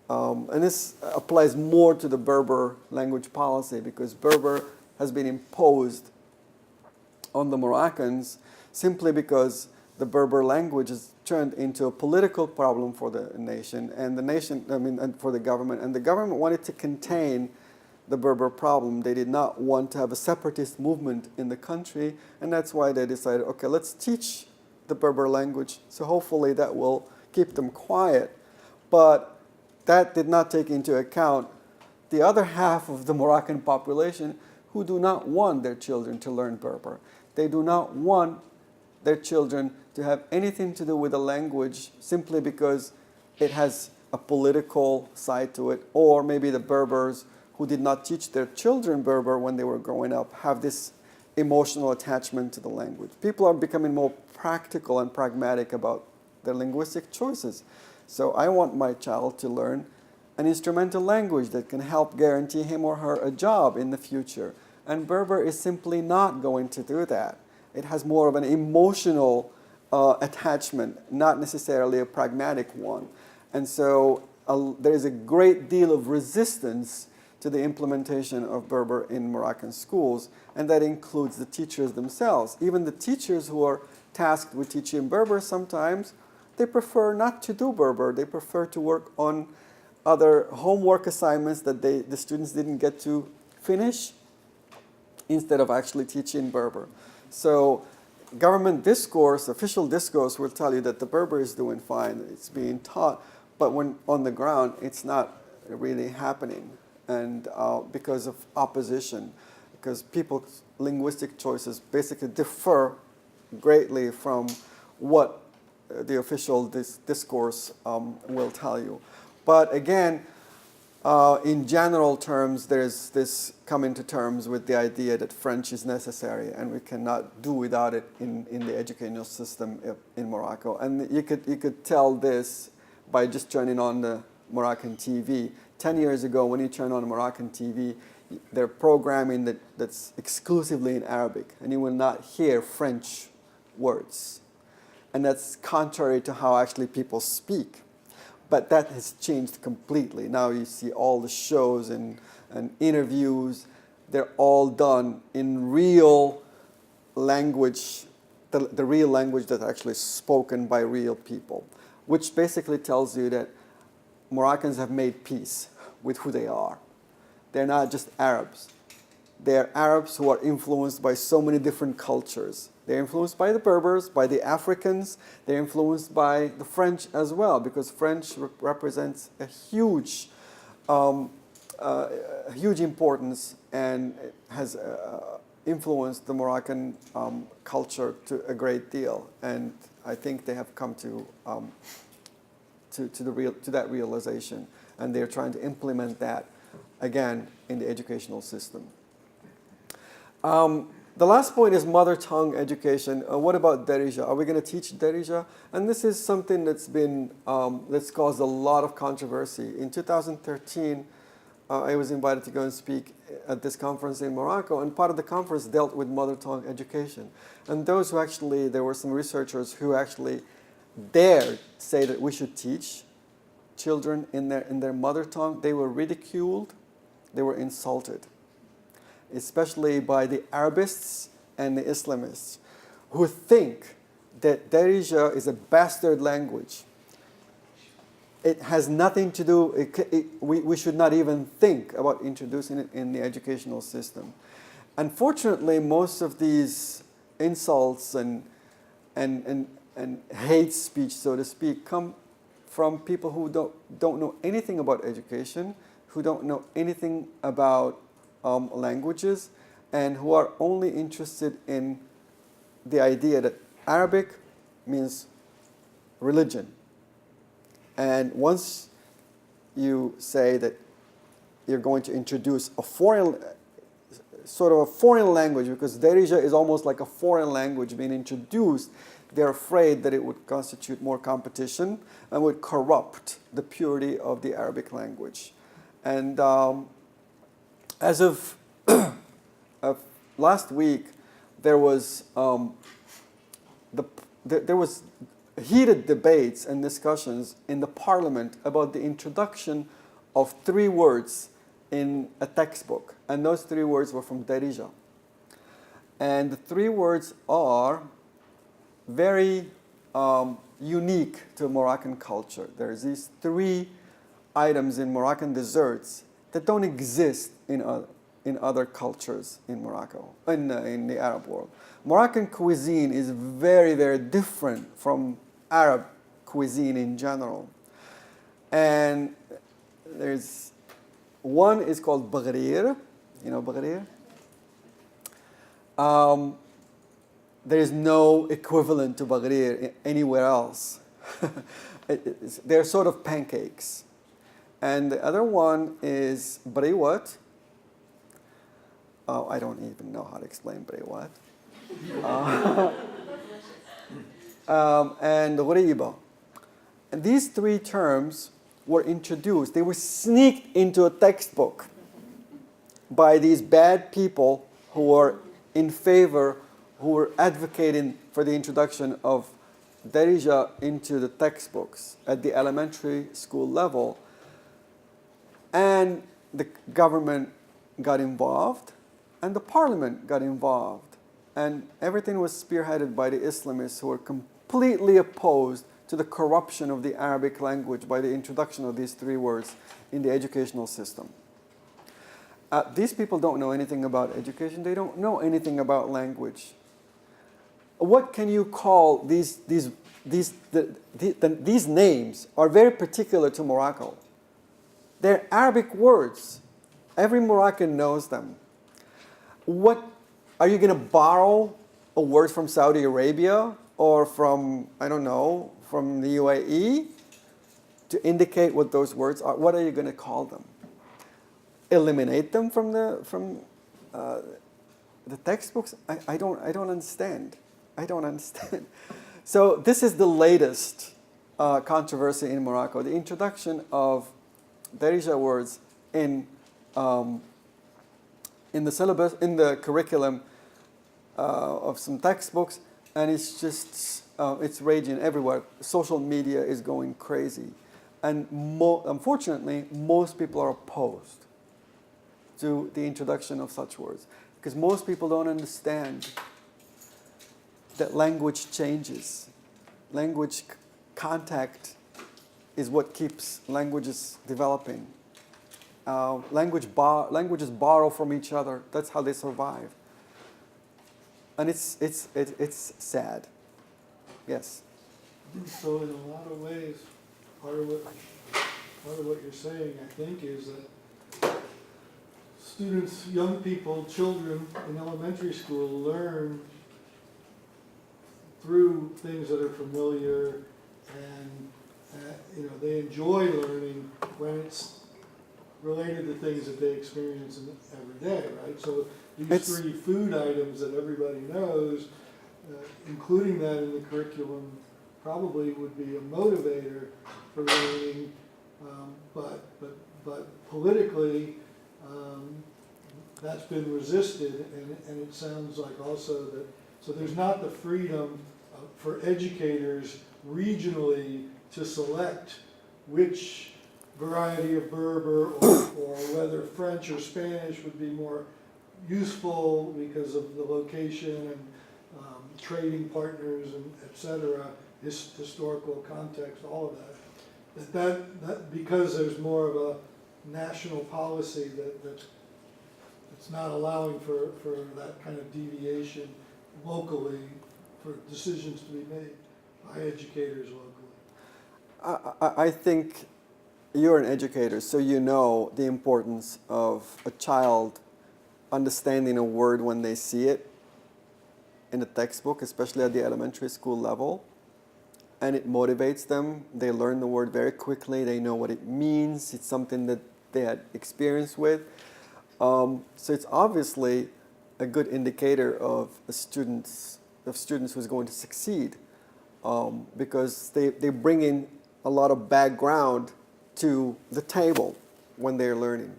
and this applies more to the Berber language policy, because Berber has been imposed on the Moroccans simply because the Berber language is turned into a political problem for the nation, and and for the government. And the government wanted to contain the Berber problem. They did not want to have a separatist movement in the country, and that's why they decided, okay, let's teach the Berber language, so hopefully that will keep them quiet. But that did not take into account the other half of the Moroccan population who do not want their children to learn Berber. They do not want their children to have anything to do with a language simply because it has a political side to it, or maybe the Berbers who did not teach their children Berber when they were growing up have this emotional attachment to the language. People are becoming more practical and pragmatic about their linguistic choices. So I want my child to learn an instrumental language that can help guarantee him or her a job in the future. And Berber is simply not going to do that. It has more of an emotional attachment, not necessarily a pragmatic one. And so there is a great deal of resistance to the implementation of Berber in Moroccan schools, and that includes the teachers themselves. Even the teachers who are tasked with teaching Berber sometimes, they prefer not to do Berber. They prefer to work on other homework assignments that the students didn't get to finish instead of actually teaching Berber. So government discourse, official discourse will tell you that the Berber is doing fine, it's being taught, but when on the ground, it's not really happening. And because of opposition, because people's linguistic choices basically differ greatly from what the official discourse will tell you. But again, in general terms, there's this coming to terms with the idea that French is necessary and we cannot do without it in the educational system in Morocco. And you could tell this by just turning on the Moroccan TV. 10 years ago, when you turn on Moroccan TV, they're programming that's exclusively in Arabic, and you will not hear French words. And that's contrary to how actually people speak. But that has changed completely. Now you see all the shows and interviews, they're all done in real language, the real language that's actually spoken by real people, which basically tells you that Moroccans have made peace with who they are. They're not just Arabs. They're Arabs who are influenced by so many different cultures. They're influenced by the Berbers, by the Africans. They're influenced by the French as well, because French represents a huge importance and has influenced the Moroccan culture to a great deal. And I think they have come to that realization, and they're trying to implement that again in the educational system. The last point is mother tongue education. What about Darija? Are we going to teach Darija? And this is something that's caused a lot of controversy. In 2013, I was invited to go and speak at this conference in Morocco, and part of the conference dealt with mother tongue education. And those who actually, there were some researchers who actually dared say that we should teach children in their mother tongue. They were ridiculed, they were insulted, especially by the Arabists and the Islamists, who think that Darija is a bastard language. It has nothing to do, we should not even think about introducing it in the educational system. Unfortunately, most of these insults and hate speech, so to speak, come from people who don't know anything about education, who don't know anything about languages, and who are only interested in the idea that Arabic means religion. And once you say that you're going to introduce a foreign language, because Darija is almost like a foreign language being introduced, they're afraid that it would constitute more competition and would corrupt the purity of the Arabic language. And as of last week, there was heated debates and discussions in the parliament about the introduction of 3 words in a textbook, and those 3 words were from Darija. And the 3 words are very unique to Moroccan culture. There's these 3 items in Moroccan desserts that don't exist in other cultures in Morocco, in the Arab world. Moroccan cuisine is very, very different from Arab cuisine in general. And there's one is called bagrir. You know bagrir? There is no equivalent to bagrir anywhere else. They're sort of pancakes. And the other one is briwat. I don't even know how to explain briwat. And ghoriba. And these 3 terms were introduced. They were sneaked into a textbook by these bad people who were in favor, who were advocating for the introduction of Darija into the textbooks at the elementary school level. And the government got involved and the parliament got involved. And everything was spearheaded by the Islamists who were completely opposed to the corruption of the Arabic language by the introduction of these 3 words in the educational system. These people don't know anything about education. They don't know anything about language. What can you call these names are very particular to Morocco. They're Arabic words. Every Moroccan knows them. What are you going to borrow a word from Saudi Arabia or from, I don't know, from the UAE to indicate what those words are? What are you going to call them? Eliminate them from the textbooks? I don't understand. I don't understand. So this is the latest controversy in Morocco: the introduction of Darija words in the syllabus, in the curriculum of some textbooks, and it's just it's raging everywhere. Social media is going crazy, and unfortunately, most people are opposed to the introduction of such words because most people don't understand that language changes. Language contact is what keeps languages developing. Languages borrow from each other. That's how they survive. And it's sad. Yes. So in a lot of ways, part of what you're saying, I think, is that students, young people, children in elementary school learn through things that are familiar, and they enjoy learning when it's related to things that they experience every day, right? So these 3 food items that everybody knows, including that in the curriculum, probably would be a motivator for learning, but politically, that's been resisted, and it sounds like also that, so there's not the freedom for educators regionally to select which variety of Berber or whether French or Spanish would be more useful because of the location and trading partners and et cetera, historical context, all of that. That because there's more of a national policy that's not allowing for that kind of deviation locally for decisions to be made by educators locally. I think you're an educator, so you know the importance of a child understanding a word when they see it in the textbook, especially at the elementary school level, and it motivates them. They learn the word very quickly. They know what it means. It's something that they had experience with. So it's obviously a good indicator of students who's going to succeed, because they bring in a lot of background to the table when they're learning.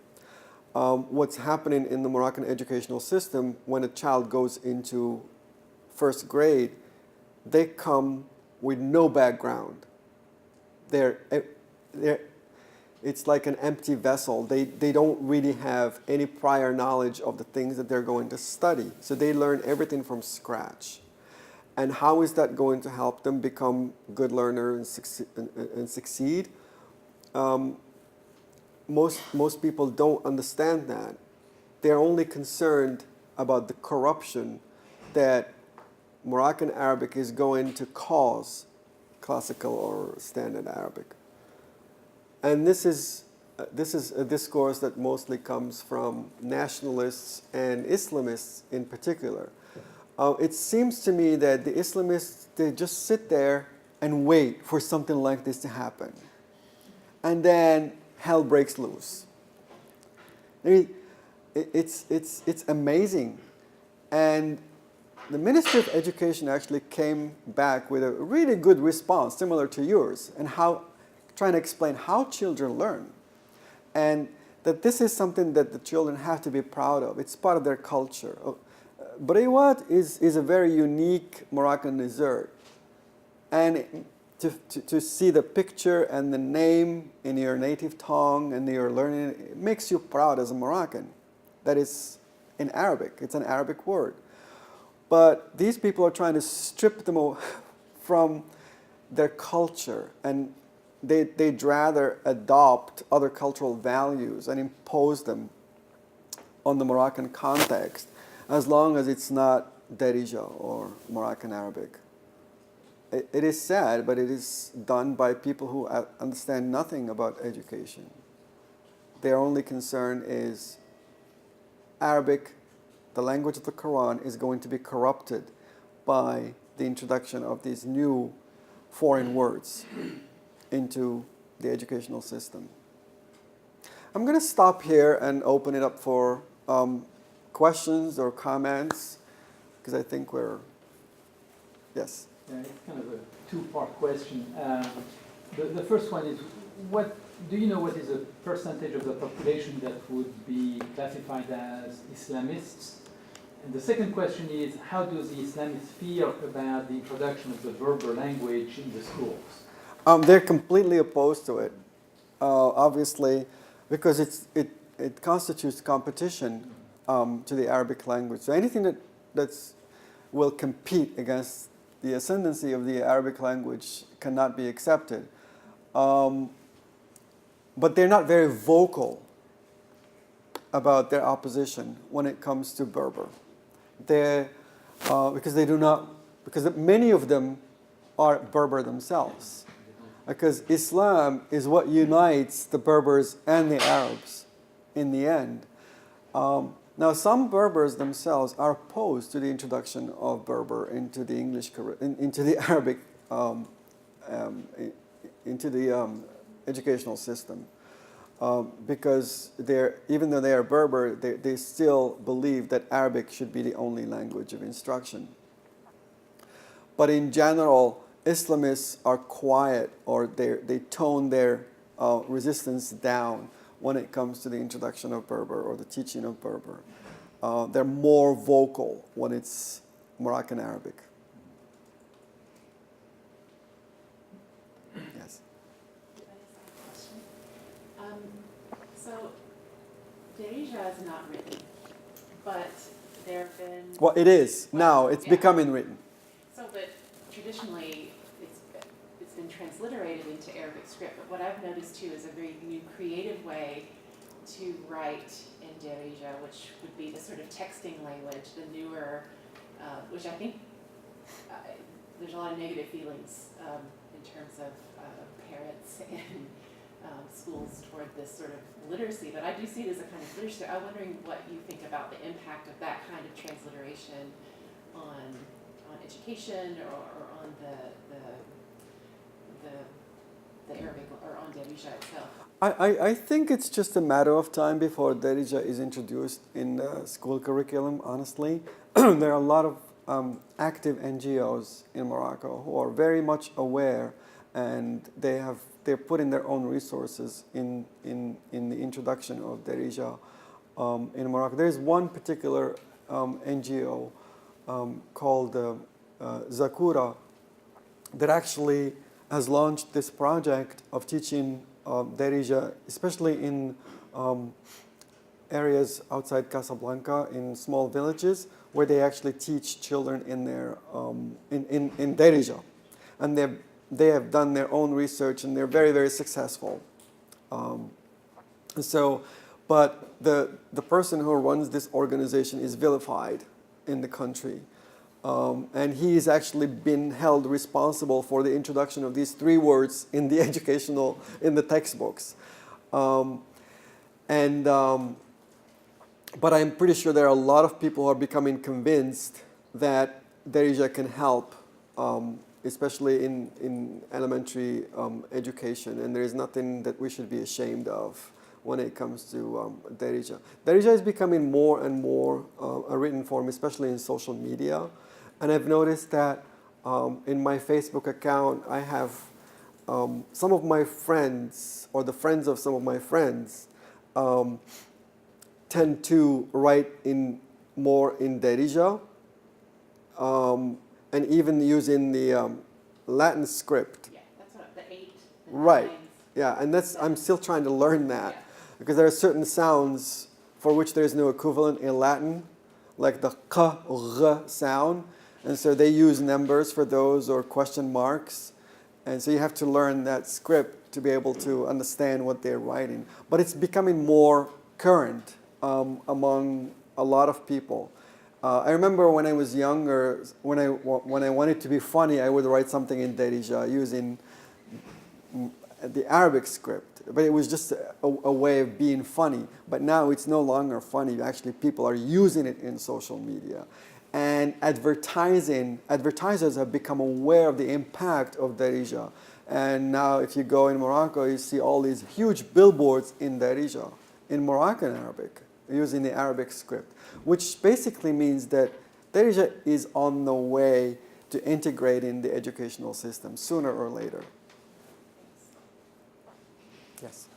What's happening in the Moroccan educational system, when a child goes into first grade, they come with no background. It's like an empty vessel. They don't really have any prior knowledge of the things that they're going to study. So they learn everything from scratch. And how is that going to help them become good learners and succeed? Most people don't understand that. They're only concerned about the corruption that Moroccan Arabic is going to cause classical or standard Arabic. And this is a discourse that mostly comes from nationalists and Islamists in particular. It seems to me that the Islamists, they just sit there and wait for something like this to happen. And then hell breaks loose. I mean, it's amazing. And the Ministry of Education actually came back with a really good response, similar to yours, and trying to explain how children learn. And that this is something that the children have to be proud of. It's part of their culture. Brewat is a very unique Moroccan dessert. And to see the picture and the name in your native tongue and you're learning it makes you proud as a Moroccan. That is in Arabic. It's an Arabic word. But these people are trying to strip them from their culture, and they'd rather adopt other cultural values and impose them on the Moroccan context, as long as it's not Darija or Moroccan Arabic. It is sad, but it is done by people who understand nothing about education. Their only concern is Arabic, the language of the Quran, is going to be corrupted by the introduction of these new foreign words into the educational system. I'm going to stop here and open it up for questions or comments, because I think we're, yes. Yeah, it's kind of a two-part question. The first one is, do you know what is the percentage of the population that would be classified as Islamists? And the second question is, how do the Islamists feel about the introduction of the Berber language in the schools? They're completely opposed to it, obviously, because it constitutes competition to the Arabic language. So anything that will compete against the ascendancy of the Arabic language cannot be accepted. But they're not very vocal about their opposition when it comes to Berber. Because many of them are Berber themselves. Because Islam is what unites the Berbers and the Arabs in the end. Now, some Berbers themselves are opposed to the introduction of Berber into the into the Arabic, into the educational system, because even though they are Berber, they still believe that Arabic should be the only language of instruction. But in general, Islamists are quiet, or they tone their resistance down when it comes to the introduction of Berber or the teaching of Berber. They're more vocal when it's Moroccan Arabic. Yes. So, Darija is not written, but there have been... Well, it is. Now it's becoming written. So, but traditionally, it's been transliterated into Arabic script. But what I've noticed too is a very new creative way to write in Darija, which would be the sort of texting language, the newer, which I think there's a lot of negative feelings in terms of parents and schools toward this sort of literacy. But I do see it as a kind of literacy. I'm wondering what you think about the impact of that kind of transliteration on education or on the Arabic or on Darija itself. I think it's just a matter of time before Darija is introduced in the school curriculum, honestly. There are a lot of active NGOs in Morocco who are very much aware, and they're putting their own resources in the introduction of Darija in Morocco. There's one particular NGO called Zakura that actually has launched this project of teaching Darija, especially in areas outside Casablanca, in small villages, where they actually teach children in their in Darija, and they have done their own research, and they're very, very successful. But the person who runs this organization is vilified in the country. And he's actually been held responsible for the introduction of these 3 words in the in the textbooks. But I'm pretty sure there are a lot of people who are becoming convinced that Darija can help, especially in elementary education, and there is nothing that we should be ashamed of when it comes to Darija. Darija is becoming more and more a written form, especially in social media. And I've noticed that in my Facebook account, I have some of my friends, or the friends of some of my friends, tend to write more in Darija, and even using the Latin script Right. lines. Yeah, and I'm still trying to learn that Yeah. because there are certain sounds for which there is no equivalent in Latin, like the k, r sound, and so they use numbers for those or question marks, and so you have to learn that script to be able to understand what they're writing. But it's becoming more current among a lot of people. I remember when I was younger, when I wanted to be funny, I would write something in Darija using the Arabic script, but it was just a way of being funny. But now it's no longer funny. Actually, people are using it in social media. And advertisers have become aware of the impact of Darija. And now if you go in Morocco, you see all these huge billboards in Darija, in Moroccan Arabic, using the Arabic script, which basically means that Darija is on the way to integrate in the educational system sooner or later. Yes.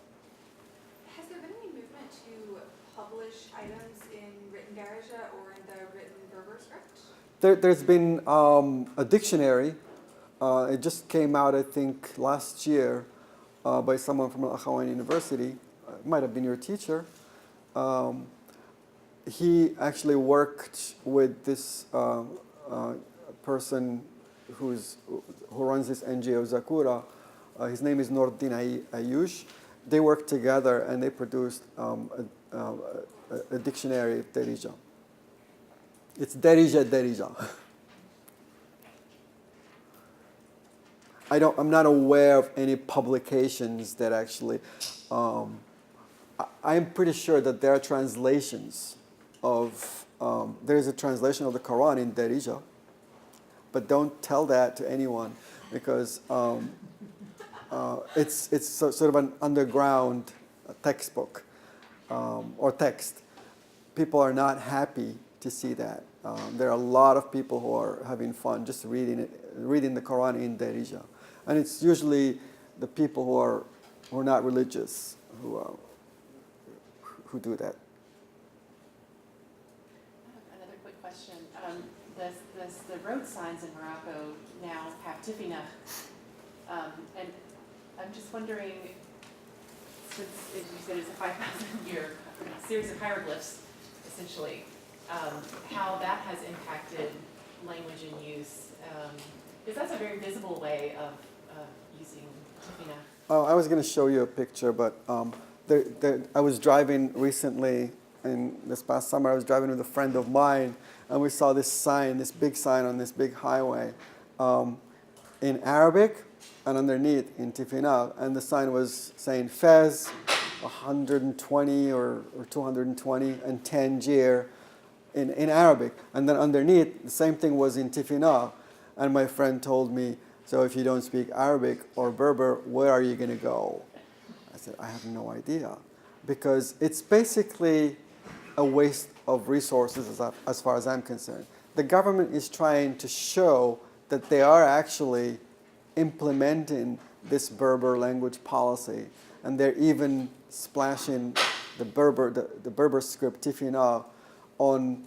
Has there been any movement to publish items in written Darija or in the written Berber script? There's been a dictionary. It just came out, I think, last year by someone from Al-Akhawani University. It might have been your teacher. He actually worked with this person who runs this NGO, Zakura. His name is Nordin Ayush. They worked together and they produced a dictionary of Darija. It's Darija. I'm not aware of any publications that actually. I'm pretty sure that there are translations of. There is a translation of the Quran in Darija, but don't tell that to anyone because it's sort of an underground textbook or text. People are not happy to see that. There are a lot of people who are having fun just reading the Quran in Darija. And it's usually the people who are not religious who do that. Another quick question. The road signs in Morocco now have tifina. And I'm just wondering, since as you said it's a 5,000-year series of hieroglyphs, essentially, how that has impacted language and use. Because that's a very visible way of using tifina. Oh, I was going to show you a picture, but I was driving recently, in this past summer, I was driving with a friend of mine, and we saw this sign, this big sign on this big highway, in Arabic, and underneath in tifina, and the sign was saying Fez, 120 or 220, and Tangier in Arabic. And then underneath, the same thing was in tifina, and my friend told me, so if you don't speak Arabic or Berber, where are you going to go? I said, I have no idea. Because it's basically a waste of resources as far as I'm concerned. The government is trying to show that they are actually implementing this Berber language policy. And they're even splashing the Berber script, tifina, on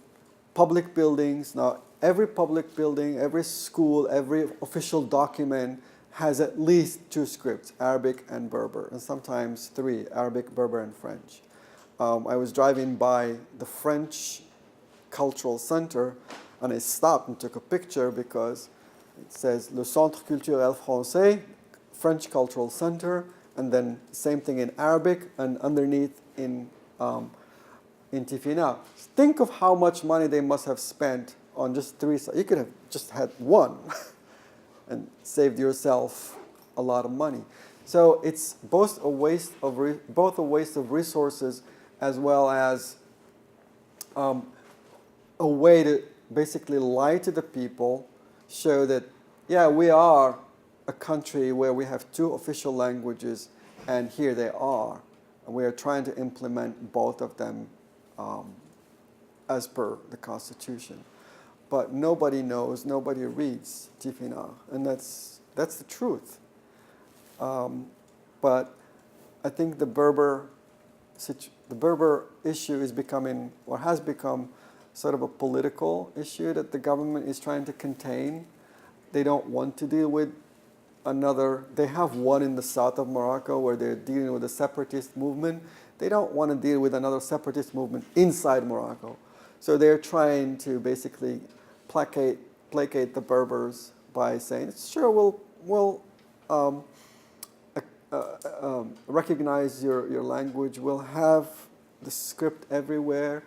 public buildings. Now, every public building, every school, every official document has at least two scripts, Arabic and Berber, and sometimes three, Arabic, Berber, and French. I was driving by the French Cultural Center, and I stopped and took a picture because it says Le Centre Culturel Français, French Cultural Center, and then same thing in Arabic, and underneath in tifina. Think of how much money they must have spent on just three. You could have just had one and saved yourself a lot of money. So it's both a waste of resources as well as a way to basically lie to the people, show that, yeah, we are a country where we have two official languages, and here they are. And we are trying to implement both of them as per the Constitution. But nobody knows, nobody reads tifina, and that's the truth. But I think the Berber issue is becoming, or has become, sort of a political issue that the government is trying to contain. They don't want to deal with another, they have one in the south of Morocco where they're dealing with a separatist movement. They don't want to deal with another separatist movement inside Morocco. So they're trying to basically placate the Berbers by saying, sure, we'll recognize your language, we'll have the script everywhere,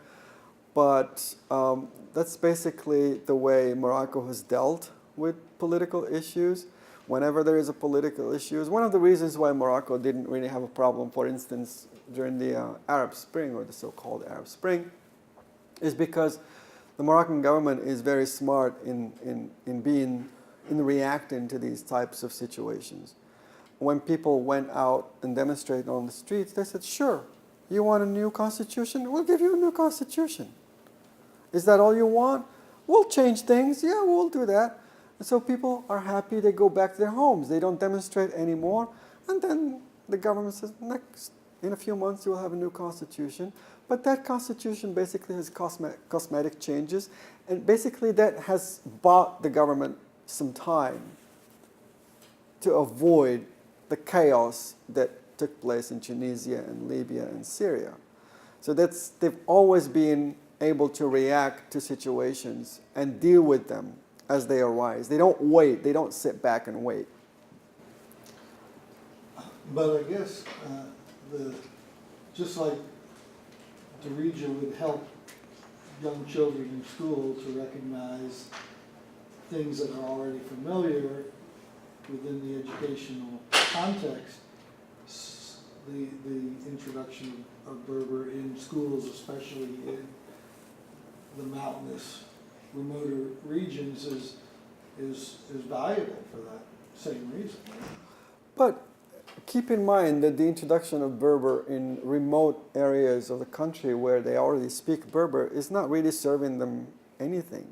but that's basically the way Morocco has dealt with political issues. Whenever there is a political issue, one of the reasons why Morocco didn't really have a problem, for instance, during the Arab Spring, or the so-called Arab Spring, is because the Moroccan government is very smart in reacting to these types of situations. When people went out and demonstrated on the streets, they said, sure, you want a new constitution? We'll give you a new constitution. Is that all you want? We'll change things. Yeah, we'll do that. And so people are happy. They go back to their homes. They don't demonstrate anymore. And then the government says, next, in a few months, you will have a new constitution. But that constitution basically has cosmetic changes. And basically that has bought the government some time to avoid the chaos that took place in Tunisia and Libya and Syria. So they've always been able to react to situations and deal with them as they arise. They don't wait. They don't sit back and wait. But I guess just like Darija would help young children in school to recognize things that are already familiar within the educational context, the introduction of Berber in schools, especially in the mountainous, remoter regions, is valuable for that same reason. But keep in mind that the introduction of Berber in remote areas of the country where they already speak Berber is not really serving them anything.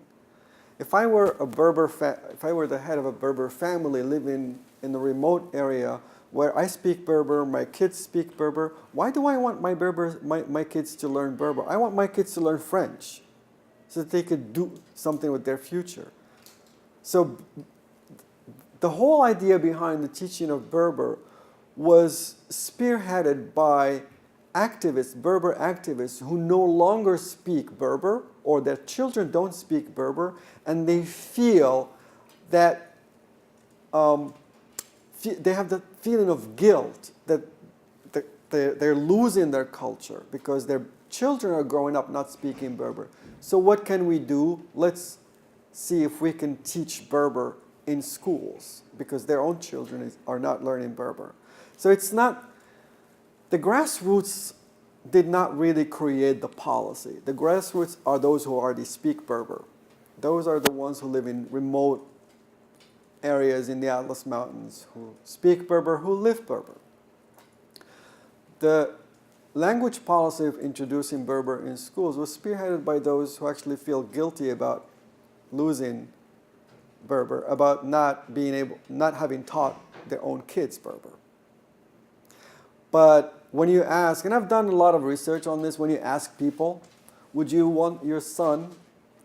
If I were the head of a Berber family living in a remote area where I speak Berber, my kids speak Berber, why do I want my kids to learn Berber? I want my kids to learn French so that they could do something with their future. So the whole idea behind the teaching of Berber was spearheaded by activists, Berber activists, who no longer speak Berber, or their children don't speak Berber, and they feel that they have the feeling of guilt that they're losing their culture because their children are growing up not speaking Berber. So what can we do? Let's see if we can teach Berber in schools because their own children are not learning Berber. So it's not, the grassroots did not really create the policy. The grassroots are those who already speak Berber. Those are the ones who live in remote areas in the Atlas Mountains, who speak Berber, who live Berber. The language policy of introducing Berber in schools was spearheaded by those who actually feel guilty about losing Berber, about not having taught their own kids Berber. But when you ask, and I've done a lot of research on this, when you ask people, would you want your son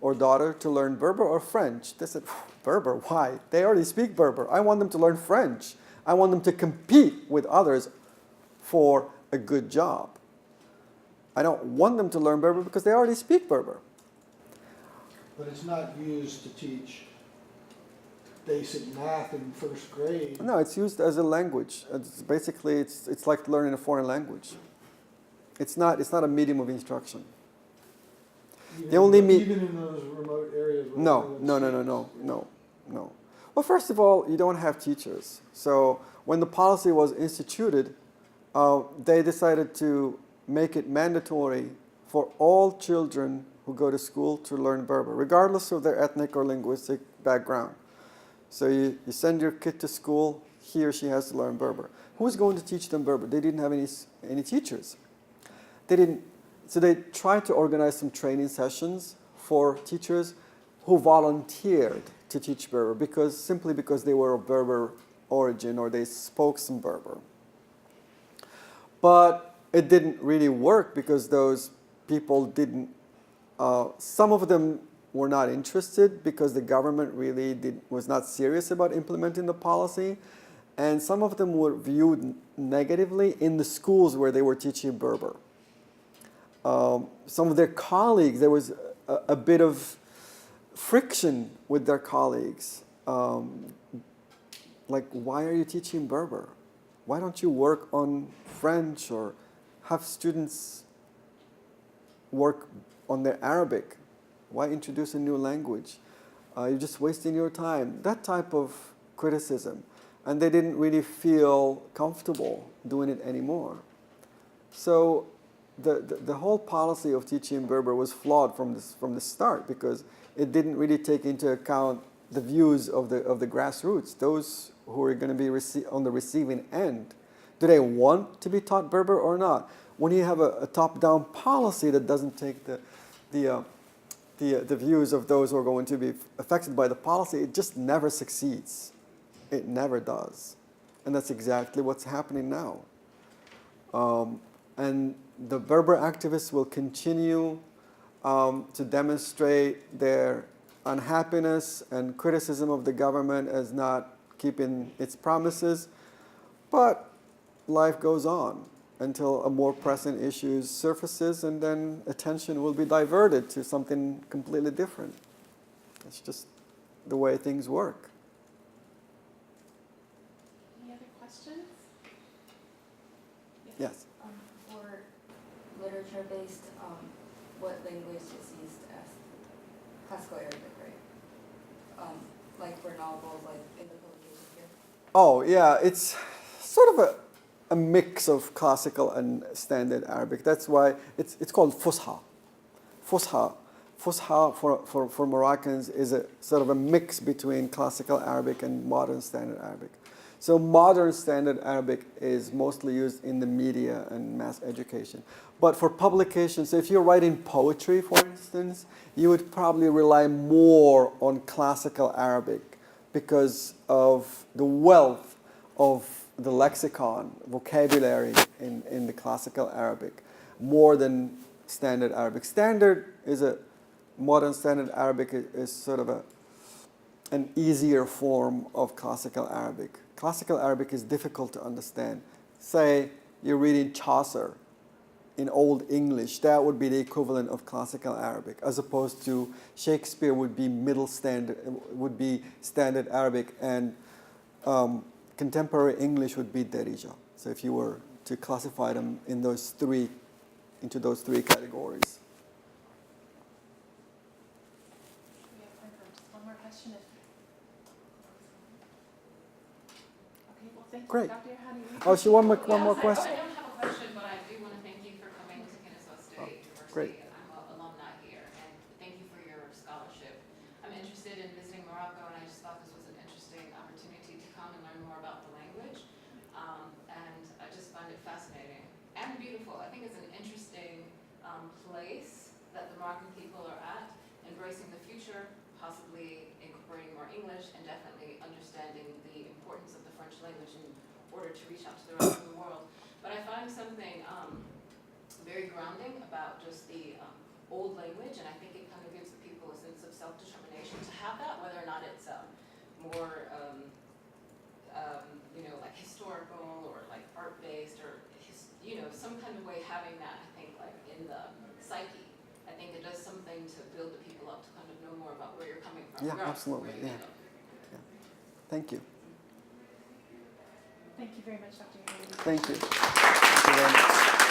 or daughter to learn Berber or French? They said, Berber, why? They already speak Berber. I want them to learn French. I want them to compete with others for a good job. I don't want them to learn Berber because they already speak Berber. But it's not used to teach basic math in first grade. No, it's used as a language. It's like learning a foreign language. It's not a medium of instruction. Even in those remote areas. No. Well, first of all, you don't have teachers. So when the policy was instituted, they decided to make it mandatory for all children who go to school to learn Berber, regardless of their ethnic or linguistic background. So you send your kid to school, he or she has to learn Berber. Who's going to teach them Berber? They didn't have any teachers. So they tried to organize some training sessions for teachers who volunteered to teach Berber simply because they were of Berber origin or they spoke some Berber. But it didn't really work because those people some of them were not interested because the government really was not serious about implementing the policy. and some of them were viewed negatively in the schools where they were teaching Berber. Some of their colleagues, there was a bit of friction with their colleagues. Like, why are you teaching Berber? Why don't you work on French or have students work on their Arabic? Why introduce a new language? You're just wasting your time. That type of criticism. And they didn't really feel comfortable doing it anymore. So the whole policy of teaching Berber was flawed from the start, because it didn't really take into account the views of the grassroots, those who are going to be on the receiving end. Do they want to be taught Berber or not? When you have a top-down policy that doesn't take the views of those who are going to be affected by the policy, it just never succeeds. It never does. And that's exactly what's happening now. And the Berber activists will continue to demonstrate their unhappiness and criticism of the government as not keeping its promises. But life goes on until a more pressing issue surfaces, and then attention will be diverted to something completely different. It's just the way things work. Any other questions? Yes. For literature-based, what language is used as classical Arabic, right? Like for novels, like in the publication here? Oh, yeah, it's sort of a mix of classical and standard Arabic. That's why it's called Fusha. Fusha for Moroccans is a sort of a mix between classical Arabic and modern standard Arabic. So modern standard Arabic is mostly used in the media and mass education. But for publications, so if you're writing poetry, for instance, you would probably rely more on classical Arabic because of the wealth of the lexicon, vocabulary in the classical Arabic, more than standard Arabic. Modern standard Arabic is sort of an easier form of classical Arabic. Classical Arabic is difficult to understand. Say you're reading Chaucer in Old English, that would be the equivalent of classical Arabic, as opposed to Shakespeare would be standard Arabic, and contemporary English would be Derija. So if you were to classify them into those three categories. We have time for just one more question. Okay, well, thank you, Great. Dr. Errihani. Oh, she one more question. I don't have a question, but I do want to thank you for coming to Kennesaw State University. great. And I'm an alumni here, and thank you for your scholarship. I'm interested in visiting Morocco, and I just thought this was an interesting opportunity to come and learn more about the language. And I just find it fascinating and beautiful. I think it's an interesting place that the Moroccan people are at, embracing the future, possibly incorporating more English, and definitely understanding the importance of the French language in order to reach out to the rest of the world. But I find something very grounding about just the old language, and I think it kind of gives the people a sense of self-determination to have that, whether or not it's more, like historical or like art-based or, some kind of way having that, I think, like in the psyche. I think it does something to build the people up to kind of know more about where you're coming from. Yeah, regardless of absolutely, where you yeah. end up. Thank you. Thank you very much, Dr. Errihani. Thank you. Thank you very much.